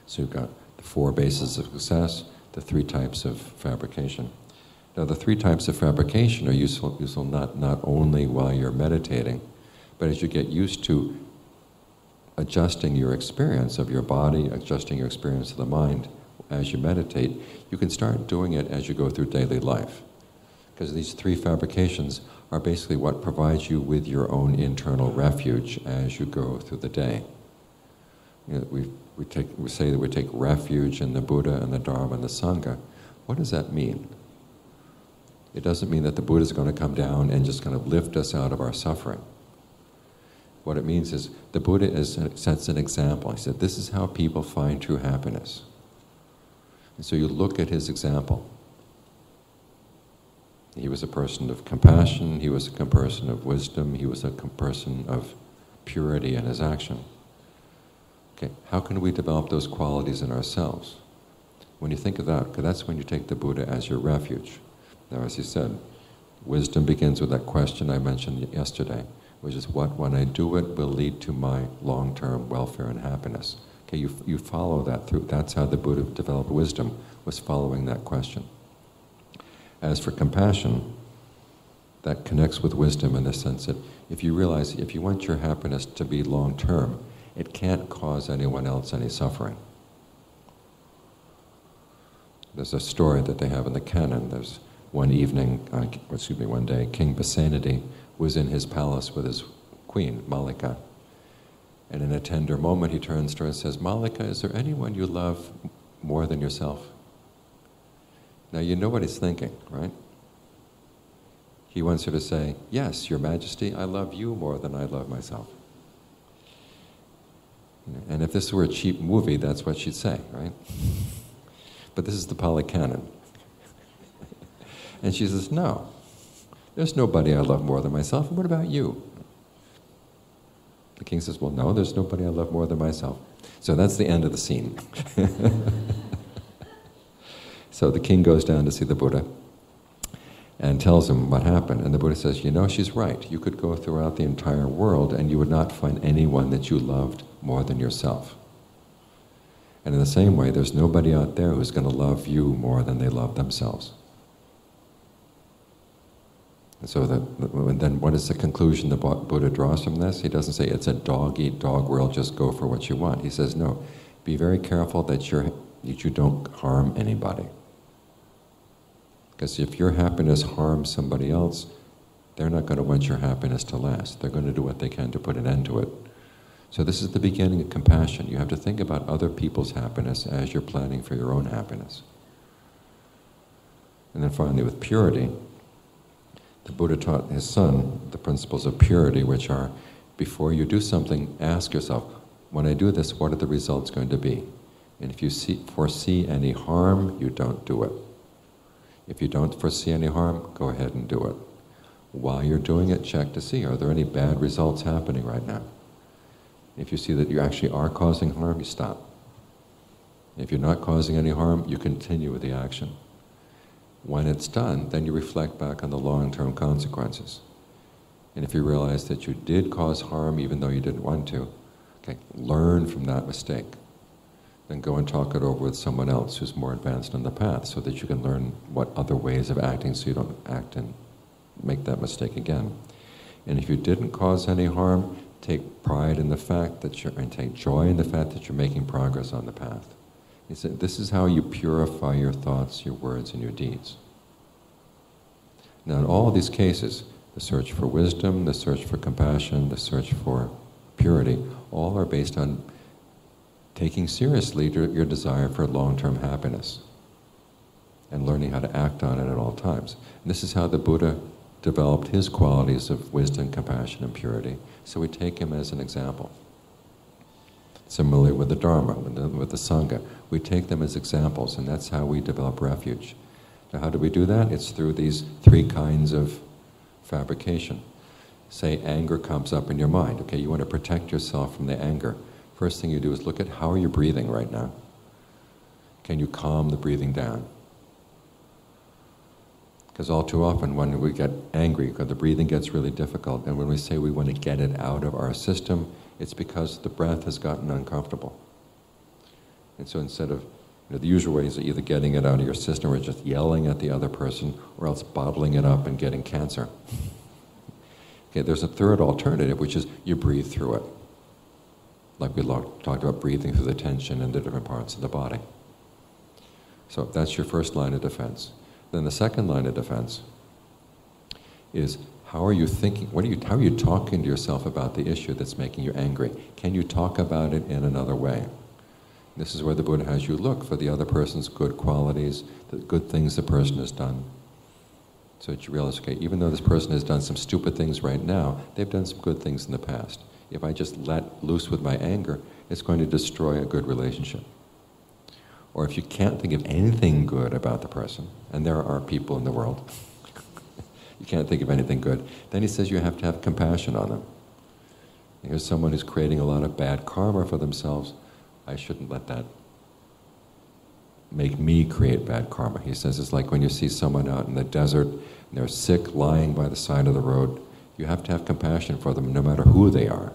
So you've got the four bases of success, the three types of fabrication. Now the three types of fabrication are useful not only while you're meditating, but as you get used to adjusting your experience of your body, adjusting your experience of the mind as you meditate, you can start doing it as you go through daily life. Because these three fabrications are basically what provides you with your own internal refuge as you go through the day. You know, we say that we take refuge in the Buddha and the Dharma and the Sangha. What does that mean? It doesn't mean that the Buddha is going to come down and just kind of lift us out of our suffering. What it means is the Buddha sets an example. He said, this is how people find true happiness. And so you look at his example. He was a person of compassion, he was a person of wisdom, he was a person of purity in his action. Okay, how can we develop those qualities in ourselves? When you think of that, because that's when you take the Buddha as your refuge. Now, as he said, wisdom begins with that question I mentioned yesterday, which is what, when I do it, will lead to my long-term welfare and happiness. Okay, you follow that through. That's how the Buddha developed wisdom, was following that question. As for compassion, that connects with wisdom in the sense that if you realize, if you want your happiness to be long-term, it can't cause anyone else any suffering. There's a story that they have in the canon. There's one day, King Pasenadi was in his palace with his queen, Malika. And in a tender moment, he turns to her and says, Malika, is there anyone you love more than yourself? Now, you know what he's thinking, right? He wants her to say, yes, Your Majesty, I love you more than I love myself. And if this were a cheap movie, that's what she'd say, right? but this is the Pali Canon. And she says, no, there's nobody I love more than myself. And what about you? The king says, well, no, there's nobody I love more than myself. So that's the end of the scene. So the king goes down to see the Buddha and tells him what happened. And the Buddha says, you know, she's right. You could go throughout the entire world and you would not find anyone that you loved more than yourself. And in the same way, there's nobody out there who's going to love you more than they love themselves. And so then what is the conclusion the Buddha draws from this? He doesn't say it's a dog-eat-dog world, just go for what you want. He says, no, be very careful that you don't harm anybody. Because if your happiness harms somebody else, they're not going to want your happiness to last. They're going to do what they can to put an end to it. So this is the beginning of compassion. You have to think about other people's happiness as you're planning for your own happiness. And then finally, with purity, the Buddha taught his son the principles of purity, which are, before you do something, ask yourself, when I do this, what are the results going to be? And if you foresee any harm, you don't do it. If you don't foresee any harm, go ahead and do it. While you're doing it, check to see, are there any bad results happening right now? If you see that you actually are causing harm, you stop. If you're not causing any harm, you continue with the action. When it's done, then you reflect back on the long-term consequences. And if you realize that you did cause harm even though you didn't want to, okay, learn from that mistake. Then go and talk it over with someone else who's more advanced on the path so that you can learn what other ways of acting so you don't act and make that mistake again. And if you didn't cause any harm, take pride in the fact that and take joy in the fact that you're making progress on the path. He said, this is how you purify your thoughts, your words, and your deeds. Now in all these cases, the search for wisdom, the search for compassion, the search for purity, all are based on taking seriously your desire for long-term happiness and learning how to act on it at all times. And this is how the Buddha developed his qualities of wisdom, compassion, and purity. So we take him as an example. Similarly with the Dharma, with the Sangha, we take them as examples, and that's how we develop refuge. Now how do we do that? It's through these three kinds of fabrication. Say anger comes up in your mind. Okay, you want to protect yourself from the anger. First thing you do is look at how are you breathing right now? Can you calm the breathing down? Because all too often when we get angry, because the breathing gets really difficult, and when we say we want to get it out of our system, it's because the breath has gotten uncomfortable. And so instead of, the usual ways of either getting it out of your system or just yelling at the other person, or else bottling it up and getting cancer. Okay, there's a third alternative, which is you breathe through it. Like we talked about breathing through the tension in the different parts of the body. So that's your first line of defense. Then the second line of defense is, how are you thinking? How are you talking to yourself about the issue that's making you angry? Can you talk about it in another way? This is where the Buddha has you look for the other person's good qualities, the good things the person has done. So that you realize, okay, even though this person has done some stupid things right now, they've done some good things in the past. If I just let loose with my anger, it's going to destroy a good relationship. Or if you can't think of anything good about the person, and there are people in the world, you can't think of anything good, then he says you have to have compassion on them. Here's someone who's creating a lot of bad karma for themselves. I shouldn't let that make me create bad karma. He says it's like when you see someone out in the desert and they're sick, lying by the side of the road. You have to have compassion for them no matter who they are,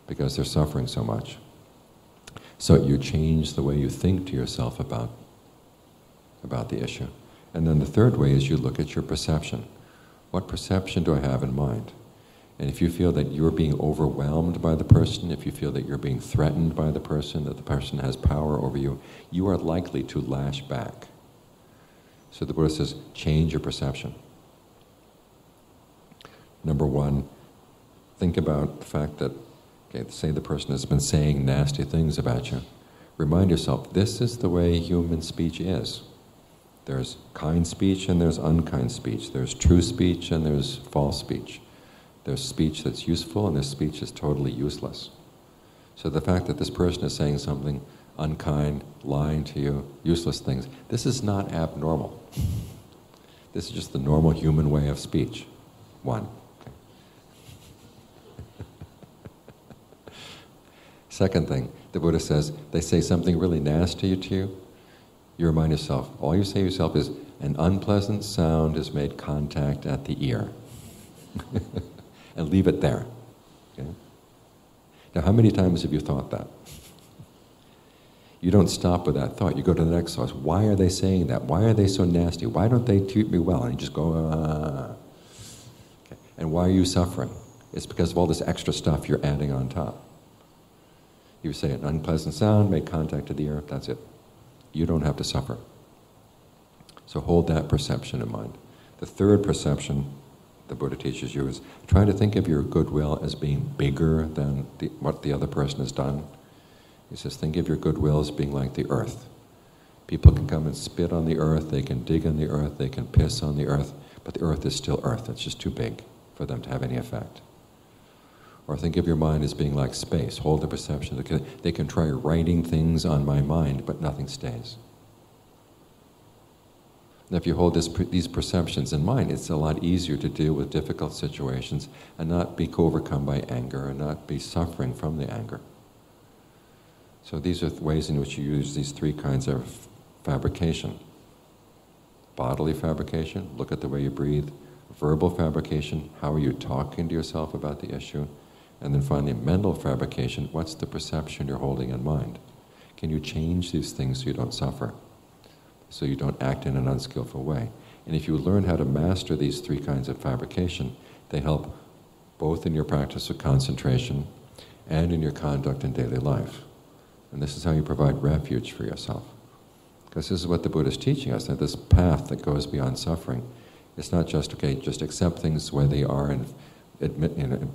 because they're suffering so much. So you change the way you think to yourself about the issue. And then the third way is you look at your perception. What perception do I have in mind? And if you feel that you're being overwhelmed by the person, if you feel that you're being threatened by the person, that the person has power over you, you are likely to lash back. So the Buddha says, change your perception. Number one, think about the fact that, okay, say the person has been saying nasty things about you. Remind yourself, this is the way human speech is. There's kind speech and there's unkind speech. There's true speech and there's false speech. There's speech that's useful and there's speech that's totally useless. So the fact that this person is saying something unkind, lying to you, useless things. This is not abnormal. This is just the normal human way of speech. One. Okay. Second thing, the Buddha says, they say something really nasty to you, you remind yourself, all you say to yourself is, an unpleasant sound has made contact at the ear. And leave it there. Okay? Now, how many times have you thought that? You don't stop with that thought. You go to the next thought. Why are they saying that? Why are they so nasty? Why don't they treat me well? And you just go, Okay. And why are you suffering? It's because of all this extra stuff you're adding on top. You say an unpleasant sound, make contact with the ear, that's it. You don't have to suffer. So hold that perception in mind. The third perception the Buddha teaches you is try to think of your goodwill as being bigger than what the other person has done. He says, think of your goodwill as being like the earth. People can come and spit on the earth, they can dig on the earth, they can piss on the earth, but the earth is still earth. It's just too big for them to have any effect. Or think of your mind as being like space. Hold the perception. They can try writing things on my mind, but nothing stays. And if you hold these perceptions in mind, it's a lot easier to deal with difficult situations and not be overcome by anger and not be suffering from the anger. So these are ways in which you use these three kinds of fabrication. Bodily fabrication, look at the way you breathe. Verbal fabrication, how are you talking to yourself about the issue? And then finally, mental fabrication, what's the perception you're holding in mind? Can you change these things so you don't suffer? So you don't act in an unskillful way. And if you learn how to master these three kinds of fabrication, they help both in your practice of concentration and in your conduct in daily life. And this is how you provide refuge for yourself. Because this is what the Buddha is teaching us, that this path that goes beyond suffering, it's not just, okay, just accept things the way they are and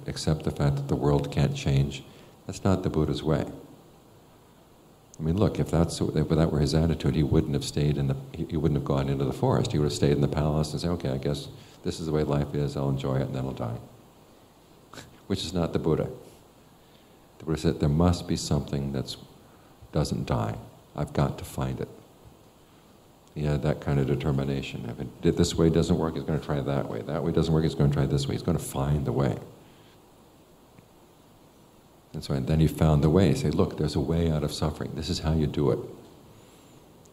accept the fact that the world can't change. That's not the Buddha's way. I mean, look, if that were his attitude, he wouldn't have stayed he wouldn't have gone into the forest. He would have stayed in the palace and said, okay, I guess this is the way life is, I'll enjoy it, and then I'll die. Which is not the Buddha. The Buddha said, there must be something that doesn't die. I've got to find it. He had that kind of determination. If this way doesn't work, he's going to try that way. That way doesn't work, he's going to try this way. He's going to find the way. And so then he found the way. He said, look, there's a way out of suffering. This is how you do it.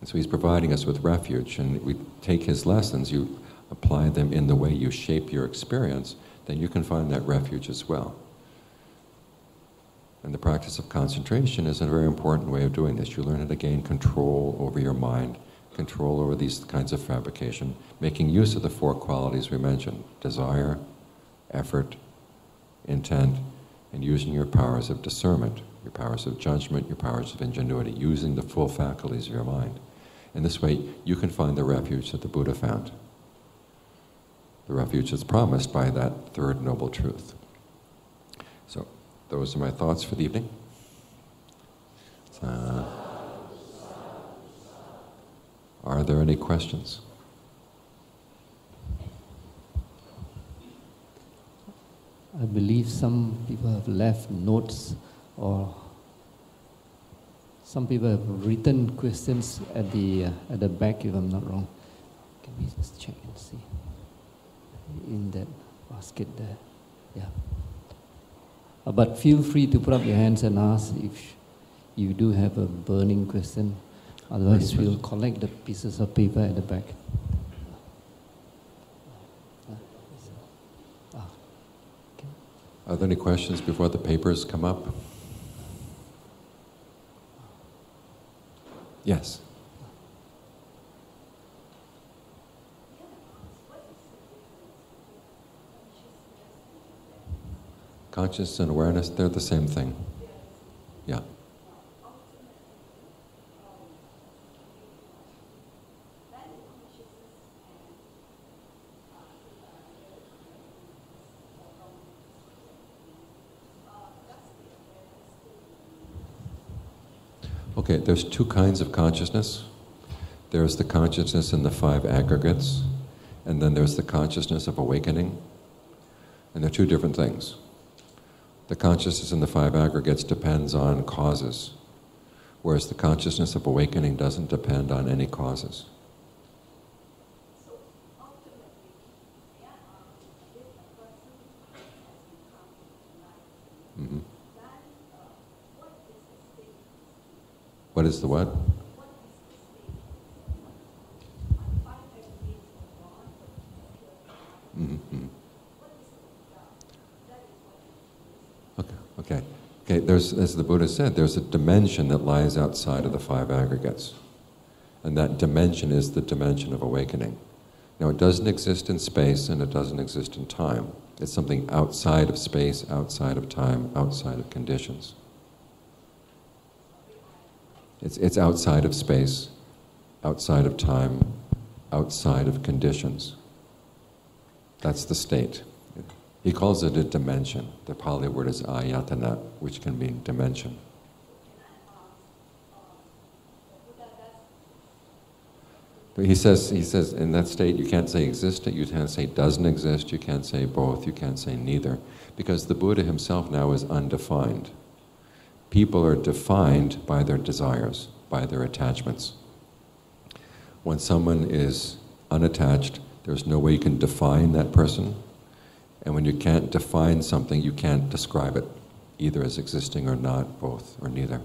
And so he's providing us with refuge. And we take his lessons, you apply them in the way you shape your experience, then you can find that refuge as well. And the practice of concentration is a very important way of doing this. You learn how to gain control over your mind, control over these kinds of fabrication, making use of the four qualities we mentioned: desire, effort, intent, and using your powers of discernment, your powers of judgment, your powers of ingenuity, using the full faculties of your mind. In this way, you can find the refuge that the Buddha found. The refuge that's promised by that third noble truth. So, those are my thoughts for the evening. Are there any questions? I believe some people have left notes, or some people have written questions at the back, if I'm not wrong. Can we just check and see? In that basket there. Yeah. But feel free to put up your hands and ask if you do have a burning question. Otherwise, we'll collect the pieces of paper at the back. Are there any questions before the papers come up? Yes. Consciousness and awareness, they're the same thing. Yeah. Okay, there's two kinds of consciousness. There's the consciousness in the five aggregates, and then there's the consciousness of awakening. And they're two different things. The consciousness in the five aggregates depends on causes. whereas the consciousness of awakening doesn't depend on any causes. So ultimately, there are if a person has become enlightened, Mm-hmm. then what is the state? What is the what? What is the state? I find that it means a lot of Mm-hmm. what is the result? That is what it is. Okay. Okay. There's, as the Buddha said, there's a dimension that lies outside of the five aggregates, and that dimension is the dimension of awakening. Now, it doesn't exist in space, and it doesn't exist in time. It's something outside of space, outside of time, outside of conditions. It's outside of space, outside of time, outside of conditions. That's the state. He calls it a dimension. The Pali word is ayatana, which can mean dimension. But he says in that state you can't say existent, you can't say doesn't exist, you can't say both, you can't say neither, because the Buddha himself now is undefined. People are defined by their desires, by their attachments. When someone is unattached, there's no way you can define that person. And when you can't define something, you can't describe it, either as existing or not, both or neither.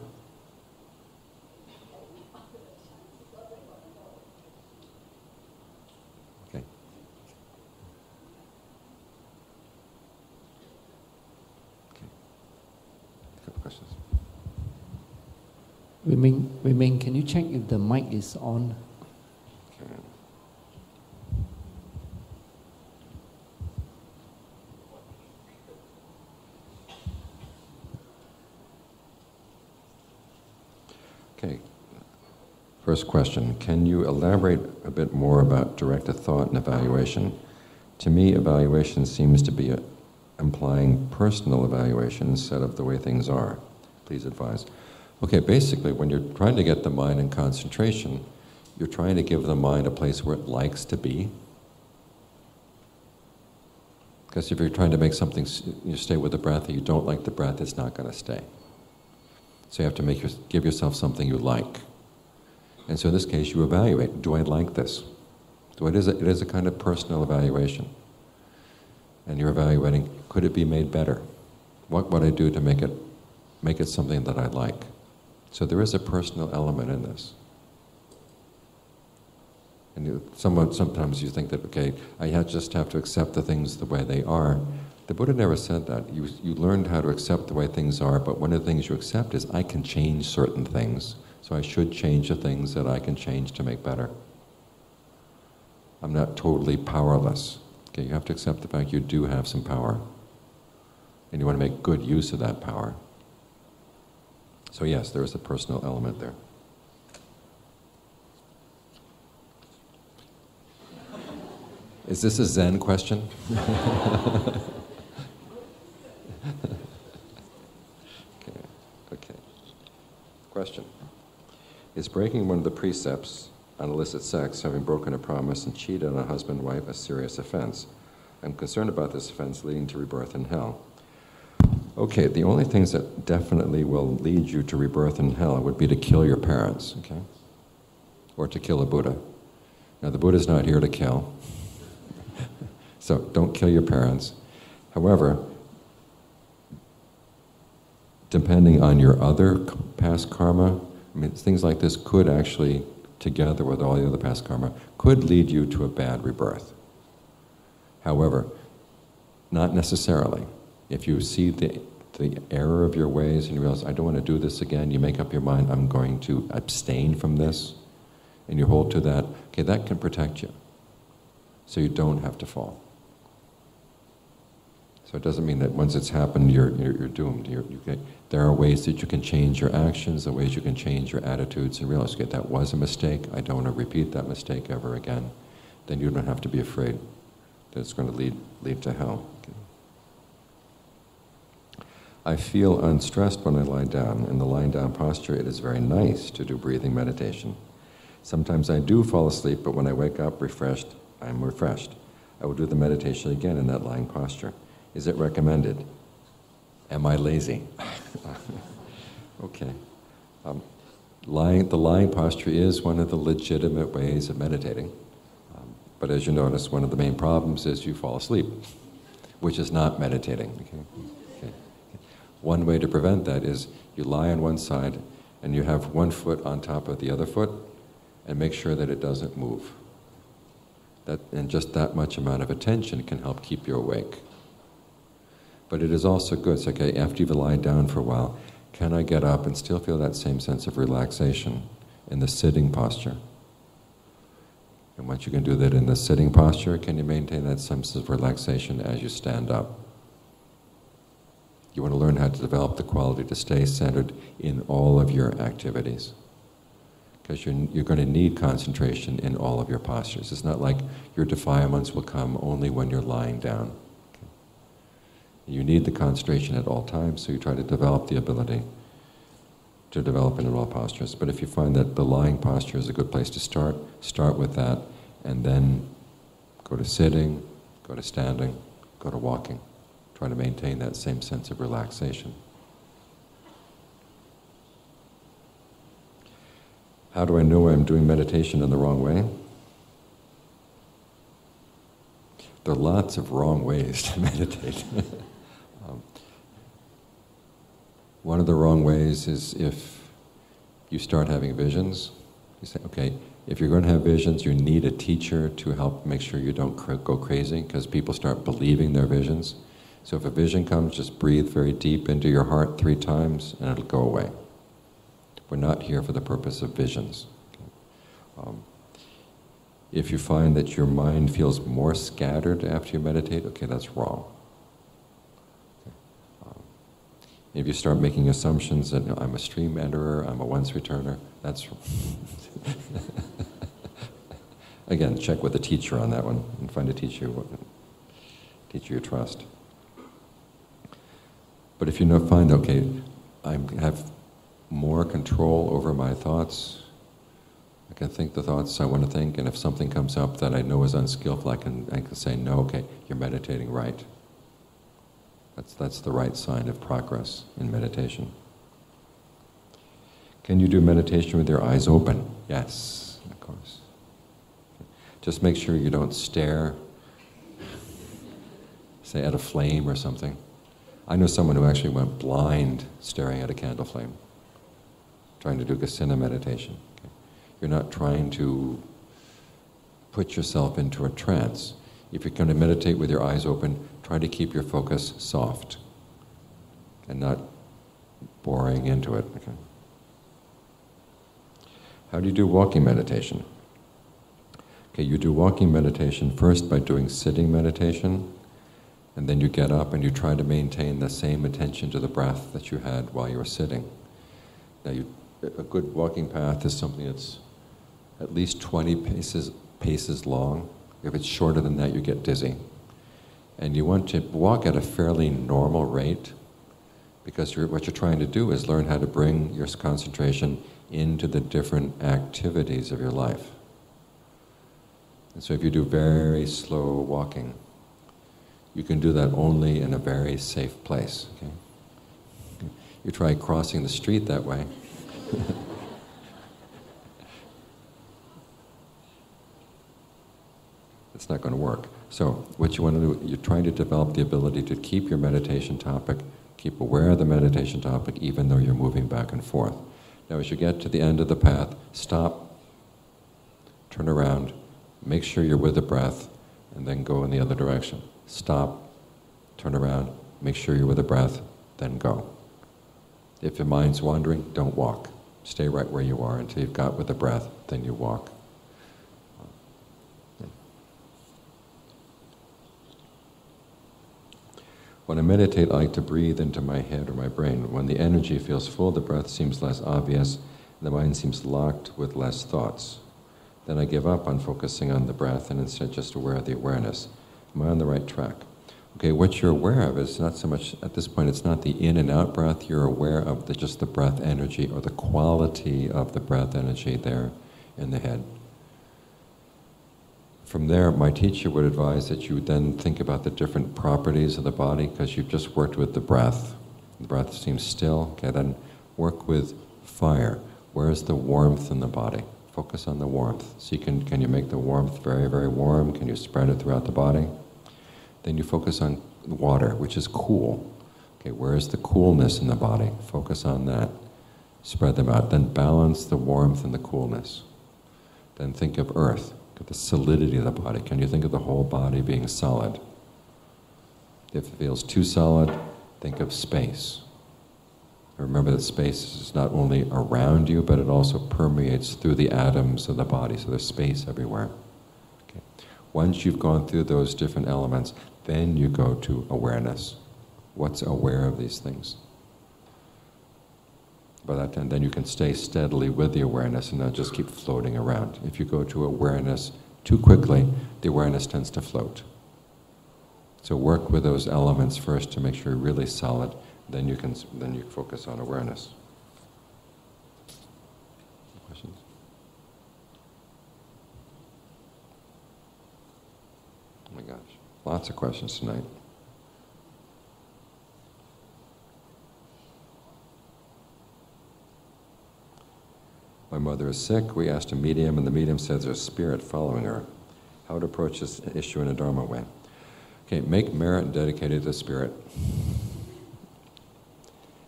Okay. Okay. A couple questions. Wei-Ming, can you check if the mic is on? Okay. Okay. First question, can you elaborate a bit more about directed thought and evaluation? To me, evaluation seems to be implying personal evaluation instead of the way things are. Please advise. Okay, basically, when you're trying to get the mind in concentration, you're trying to give the mind a place where it likes to be. Because if you're trying to make something, you stay with the breath, and you don't like the breath, it's not going to stay. So you have to give yourself something you like. And so in this case, you evaluate, do I like this? So it is a kind of personal evaluation. And you're evaluating, could it be made better? What would I do to make it something that I like? So there is a personal element in this. And sometimes you think that, okay, I just have to accept the things the way they are. The Buddha never said that. You learned how to accept the way things are, but one of the things you accept is I can change certain things, so I should change the things that I can change to make better. I'm not totally powerless. Okay, you have to accept the fact you do have some power, and you want to make good use of that power. So yes, there is a personal element there. Is this a Zen question? Okay. Question. Is breaking one of the precepts on illicit sex, having broken a promise and cheated on a husband and wife, a serious offense? I'm concerned about this offense leading to rebirth in hell. Okay, the only things that definitely will lead you to rebirth in hell would be to kill your parents, okay? Or to kill a Buddha. Now, the Buddha's not here to kill. So don't kill your parents. However, depending on your other past karma, I mean, things like this could actually, together with all the other past karma, could lead you to a bad rebirth. However, not necessarily. If you see the error of your ways and you realize, I don't want to do this again, you make up your mind, I'm going to abstain from this, and you hold to that, okay, that can protect you. So you don't have to fall. So it doesn't mean that once it's happened, you're doomed. There are ways that you can change your actions, there are ways you can change your attitudes and realize, okay, that was a mistake, I don't want to repeat that mistake ever again. Then you don't have to be afraid that it's going to lead to hell. Okay. I feel unstressed when I lie down. In the lying down posture, it is very nice to do breathing meditation. Sometimes I do fall asleep, but when I wake up refreshed, I'm refreshed. I will do the meditation again in that lying posture. Is it recommended? Am I lazy? Okay. The lying posture is one of the legitimate ways of meditating. But as you notice, one of the main problems is you fall asleep, which is not meditating. Okay. One way to prevent that is you lie on one side and you have one foot on top of the other foot and make sure that it doesn't move. And just that much amount of attention can help keep you awake. But it is also good, it's okay, after you've lied down for a while, can I get up and still feel that same sense of relaxation in the sitting posture? And once you can do that in the sitting posture, can you maintain that sense of relaxation as you stand up? You want to learn how to develop the quality to stay centered in all of your activities. Because you're going to need concentration in all of your postures. It's not like your defilements will come only when you're lying down. Okay. You need the concentration at all times, so you try to develop the ability to develop in all postures. But if you find that the lying posture is a good place to start with that, and then go to sitting, go to standing, go to walking. Try to maintain that same sense of relaxation. How do I know I'm doing meditation in the wrong way? There are lots of wrong ways to meditate. One of the wrong ways is if you start having visions. You say, okay, if you're going to have visions, you need a teacher to help make sure you don't go crazy, because people start believing their visions. So if a vision comes, just breathe very deep into your heart 3 times and it'll go away. We're not here for the purpose of visions. If you find that your mind feels more scattered after you meditate, okay, that's wrong. If you start making assumptions that I'm a stream enterer, I'm a once returner, that's again, check with a teacher on that one and find a teacher you trust. But if you find, okay, I have more control over my thoughts, I can think the thoughts I want to think, and if something comes up that I know is unskillful, I can say, no, okay, you're meditating right. That's the right sign of progress in meditation. Can you do meditation with your eyes open? Yes, of course. Just make sure you don't stare, say at a flame or something. I know someone who actually went blind staring at a candle flame, trying to do Kasina meditation. Okay. You're not trying to put yourself into a trance. If you're going to meditate with your eyes open, try to keep your focus soft and not boring into it. Okay. How do you do walking meditation? Okay, you do walking meditation first by doing sitting meditation, and then you get up and you try to maintain the same attention to the breath that you had while you were sitting. Now, a good walking path is something that's at least 20 paces long. If it's shorter than that, you get dizzy. And you want to walk at a fairly normal rate, because what you're trying to do is learn how to bring your concentration into the different activities of your life. And so if you do very slow walking, you can do that only in a very safe place. Okay? You try crossing the street that way. It's not going to work. So what you want to do, you're trying to develop the ability to keep your meditation topic, keep aware of the meditation topic, even though you're moving back and forth. Now as you get to the end of the path, stop, turn around, make sure you're with the breath, and then go in the other direction. Stop, turn around, make sure you're with the breath, then go. If your mind's wandering, don't walk. Stay right where you are until you've got with the breath, then you walk. When I meditate, I like to breathe into my head or my brain. When the energy feels full, the breath seems less obvious, and the mind seems locked with less thoughts. Then I give up on focusing on the breath and instead just aware of the awareness. Am I on the right track? Okay, what you're aware of is not so much, at this point, it's not the in and out breath. You're aware of just the breath energy or the quality of the breath energy there in the head. From there, my teacher would advise that you would then think about the different properties of the body, because you've just worked with the breath. The breath seems still. Okay, then work with fire. Where is the warmth in the body? Focus on the warmth. See, can you make the warmth very, very warm? Can you spread it throughout the body? Then you focus on water, which is cool. Okay, where is the coolness in the body? Focus on that. Spread them out. Then balance the warmth and the coolness. Then think of earth, of the solidity of the body. Can you think of the whole body being solid? If it feels too solid, think of space. Remember that space is not only around you, but it also permeates through the atoms of the body, so there's space everywhere. Okay. Once you've gone through those different elements, then you go to awareness. What's aware of these things? By that time, then you can stay steadily with the awareness and not just keep floating around. If you go to awareness too quickly, the awareness tends to float. So work with those elements first to make sure you're really solid. Then you focus on awareness. Questions? Oh my gosh, lots of questions tonight. My mother is sick. We asked a medium, and the medium says there's a spirit following her. How to approach this issue in a Dharma way? Okay, make merit dedicated to the spirit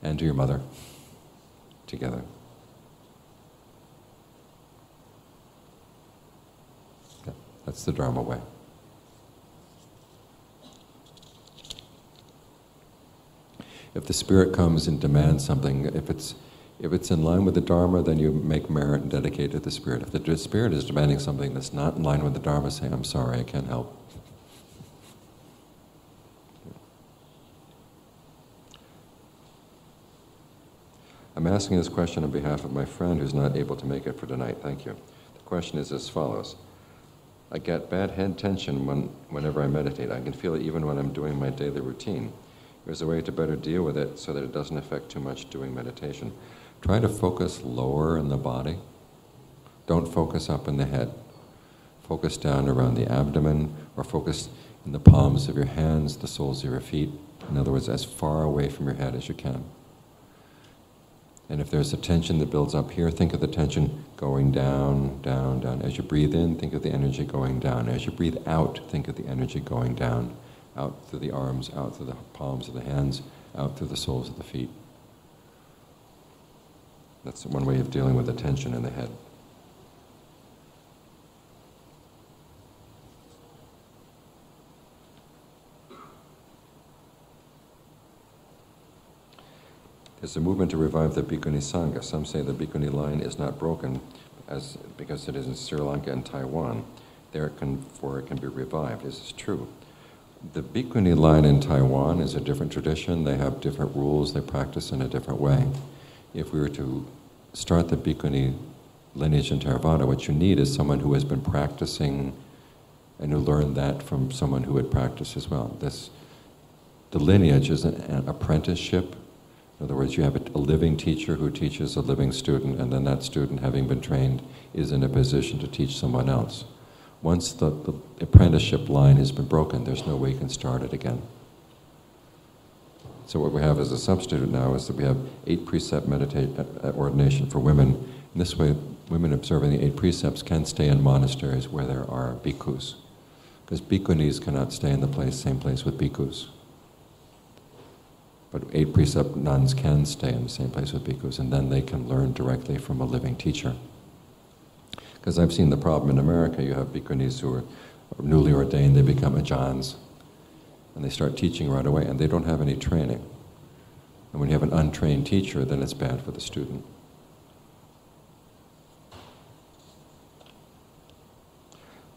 and to your mother together. Yeah, that's the Dharma way. If the spirit comes and demands something, if it's in line with the Dharma, then you make merit and dedicate to the spirit. If the spirit is demanding something that's not in line with the Dharma, say, I'm sorry, I can't help. I'm asking this question on behalf of my friend who's not able to make it for tonight. Thank you. The question is as follows. I get bad head tension whenever I meditate. I can feel it even when I'm doing my daily routine. There's a way to better deal with it so that it doesn't affect too much doing meditation. Try to focus lower in the body. Don't focus up in the head. Focus down around the abdomen, or focus in the palms of your hands, the soles of your feet. In other words, as far away from your head as you can. And if there's a tension that builds up here, think of the tension going down, down, down. As you breathe in, think of the energy going down. As you breathe out, think of the energy going down. Out through the arms, out through the palms of the hands, out through the soles of the feet. That's one way of dealing with the tension in the head. There's a movement to revive the Bhikkhuni Sangha. Some say the Bhikkhuni line is not broken because it is in Sri Lanka and Taiwan. Therefore it can be revived. This is true. The Bhikkhuni line in Taiwan is a different tradition. They have different rules. They practice in a different way. If we were to start the Bhikkhuni lineage in Theravada, what you need is someone who has been practicing and who learned that from someone who had practiced as well. The lineage is an apprenticeship. In other words, you have a living teacher who teaches a living student, and then that student, having been trained, is in a position to teach someone else. Once the apprenticeship line has been broken, there's no way you can start it again. So what we have as a substitute now is that we have 8 precept ordination for women. In this way, women observing the 8 precepts can stay in monasteries where there are bhikkhus. Because bhikkhunis cannot stay in the same place with bhikkhus. But 8 precept nuns can stay in the same place with bhikkhus, and then they can learn directly from a living teacher. Because I've seen the problem in America. You have bhikkhunis who are newly ordained, they become ajahns, and they start teaching right away, and they don't have any training. And when you have an untrained teacher, then it's bad for the student.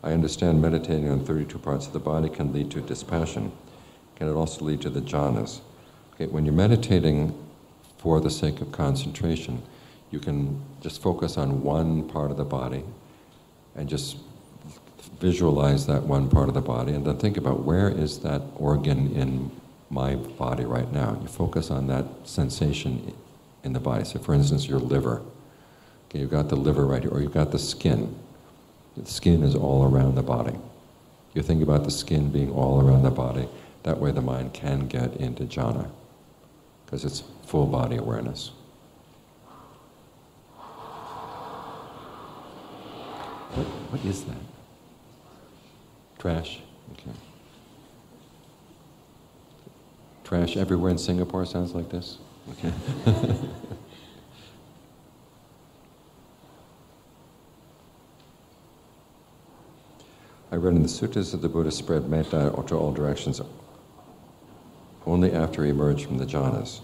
I understand meditating on 32 parts of the body can lead to dispassion. Can it also lead to the jhanas? Okay, when you're meditating for the sake of concentration, you can just focus on one part of the body and just visualize that one part of the body, and then think about where is that organ in my body right now. You focus on that sensation in the body. So for instance, your liver. Okay, you've got the liver right here, or you've got the skin. The skin is all around the body. You think about the skin being all around the body, that way the mind can get into jhana, because it's full body awareness. What is that? Trash? Okay. Trash everywhere in Singapore sounds like this? Okay. I read in the suttas that the Buddha spread metta to all directions only after he emerged from the jhanas.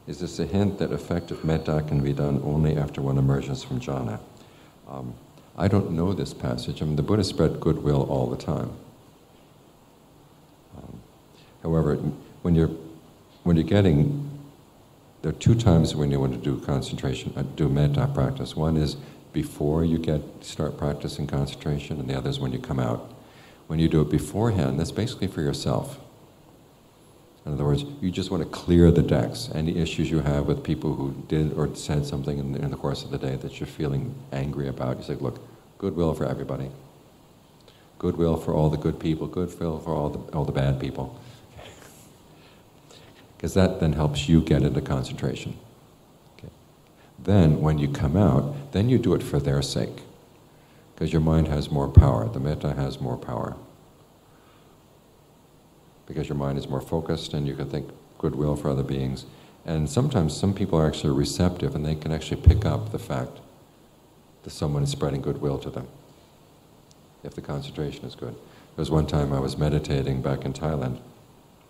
Is this a hint that effective metta can be done only after one emerges from jhana? I don't know this passage. I mean, the Buddha spread goodwill all the time. However, when you're getting, there are two times when you want to do concentration, do metta practice. One is before you start practicing concentration, and the other is when you come out. When you do it beforehand, that's basically for yourself. In other words, you just want to clear the decks. Any issues you have with people who did or said something in the course of the day that you're feeling angry about, you say, look, goodwill for everybody. Goodwill for all the good people, goodwill for all the bad people. Because that then helps you get into concentration. Okay. Then, when you come out, then you do it for their sake. Because your mind has more power. The metta has more power. Because your mind is more focused and you can think goodwill for other beings. And sometimes some people are actually receptive and they can actually pick up the fact that someone is spreading goodwill to them, if the concentration is good. There was one time I was meditating back in Thailand,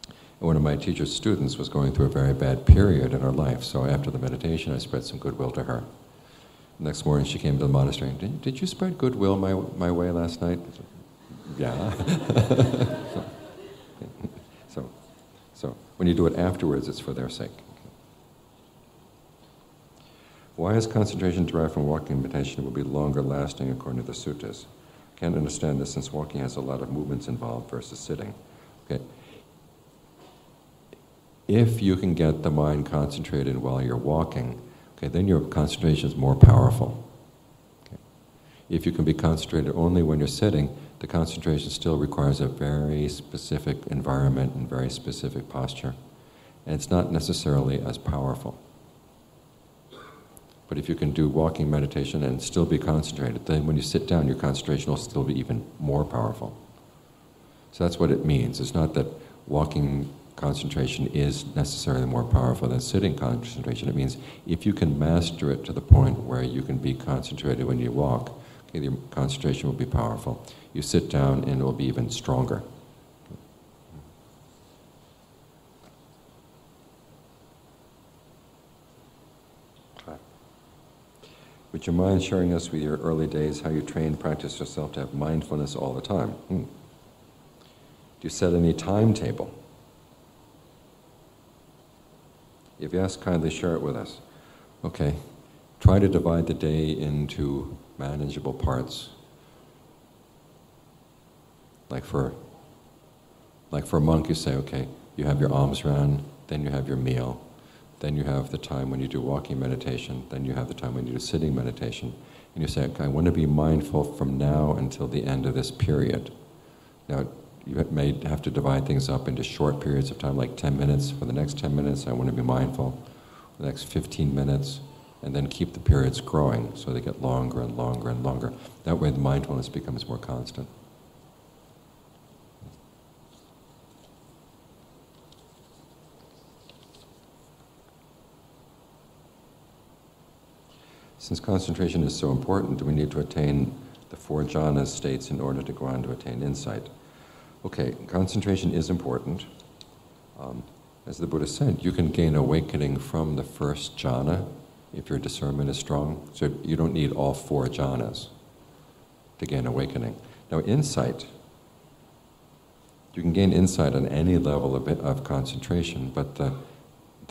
and one of my teacher's students was going through a very bad period in her life, so after the meditation I spread some goodwill to her. The next morning she came to the monastery, did you spread goodwill my way last night? Yeah. So when you do it afterwards, it's for their sake. Why is concentration derived from walking meditation? It will be longer lasting according to the suttas. Can't understand this since walking has a lot of movements involved versus sitting. Okay. If you can get the mind concentrated while you're walking, okay, then your concentration is more powerful. Okay. If you can be concentrated only when you're sitting, the concentration still requires a very specific environment and very specific posture. And it's not necessarily as powerful. But if you can do walking meditation and still be concentrated, then when you sit down, your concentration will still be even more powerful. So that's what it means. It's not that walking concentration is necessarily more powerful than sitting concentration. It means if you can master it to the point where you can be concentrated when you walk, okay, your concentration will be powerful. You sit down and it will be even stronger. Would you mind sharing us with your early days how you trained and practiced yourself to have mindfulness all the time? Do you set any timetable? If yes, kindly share it with us. Okay, try to divide the day into manageable parts. Like for a monk, you say, okay, you have your alms round, then you have your meal, then you have the time when you do walking meditation, then you have the time when you do sitting meditation. And you say, okay, I want to be mindful from now until the end of this period. Now, you may have to divide things up into short periods of time, like 10 minutes. For the next 10 minutes, I want to be mindful. For the next 15 minutes, and then keep the periods growing so they get longer and longer and longer. That way the mindfulness becomes more constant. Since concentration is so important, do we need to attain the 4 jhanas states in order to go on to attain insight? Okay, concentration is important. As the Buddha said, you can gain awakening from the first jhana if your discernment is strong. So you don't need all 4 jhanas to gain awakening. Now insight, you can gain insight on any level of concentration, but the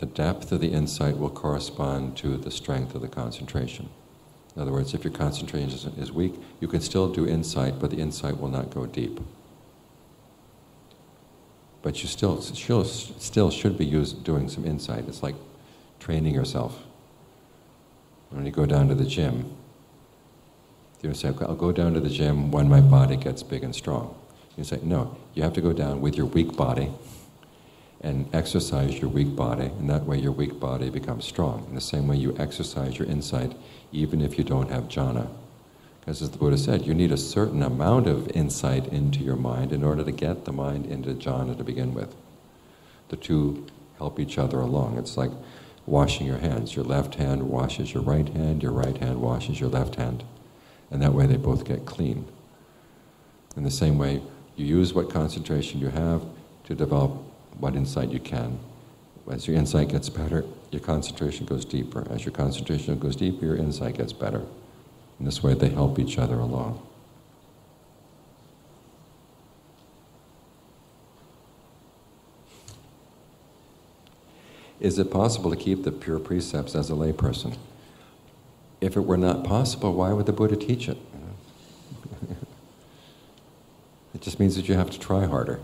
depth of the insight will correspond to the strength of the concentration. In other words, if your concentration is weak, you can still do insight, but the insight will not go deep. But you still should be doing some insight. It's like training yourself. When you go down to the gym, you say, okay, I'll go down to the gym when my body gets big and strong. You say, no, you have to go down with your weak body and exercise your weak body, and that way your weak body becomes strong. In the same way you exercise your insight even if you don't have jhana. Because as the Buddha said, you need a certain amount of insight into your mind in order to get the mind into jhana to begin with. The two help each other along. It's like washing your hands. Your left hand washes your right hand washes your left hand. And that way they both get clean. In the same way, you use what concentration you have to develop what insight you can. As your insight gets better, your concentration goes deeper. As your concentration goes deeper, your insight gets better. In this way, they help each other along. Is it possible to keep the pure precepts as a layperson? If it were not possible, why would the Buddha teach it? It just means that you have to try harder.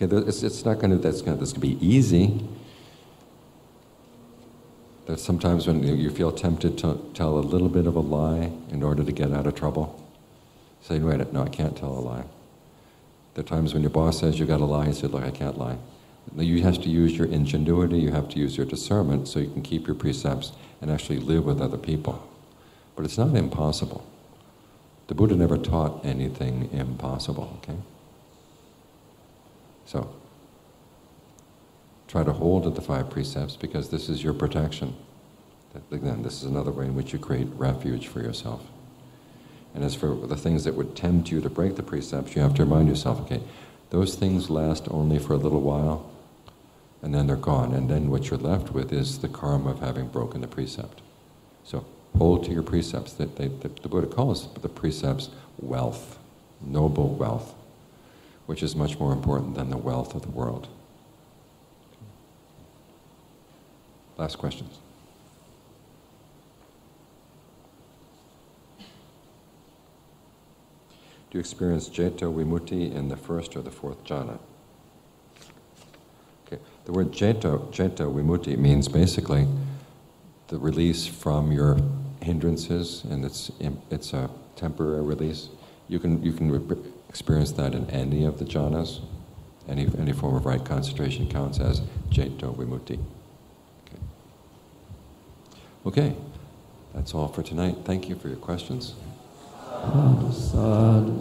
Okay, it's not going to. That's going to be easy. There's sometimes when you feel tempted to tell a little bit of a lie in order to get out of trouble. Say, wait, no, I can't tell a lie. There are times when your boss says you got to lie, you say, look, I can't lie. You have to use your ingenuity, you have to use your discernment so you can keep your precepts and actually live with other people. But it's not impossible. The Buddha never taught anything impossible, okay? So, try to hold to the 5 precepts because this is your protection. Again, this is another way in which you create refuge for yourself. And as for the things that would tempt you to break the precepts, you have to remind yourself, okay, those things last only for a little while, and then they're gone. And then what you're left with is the karma of having broken the precept. So hold to your precepts. The Buddha calls the precepts wealth, noble wealth, which is much more important than the wealth of the world. Last questions. Do you experience Jeta Vimutti in the first or the fourth jhana? Okay. The word Jeta Vimutti means basically the release from your hindrances, and it's a temporary release. You can experience that in any of the jhanas. Any form of right concentration counts as Jeta Vimutti. Okay, that's all for tonight. Thank you for your questions. Sadhu, sadhu.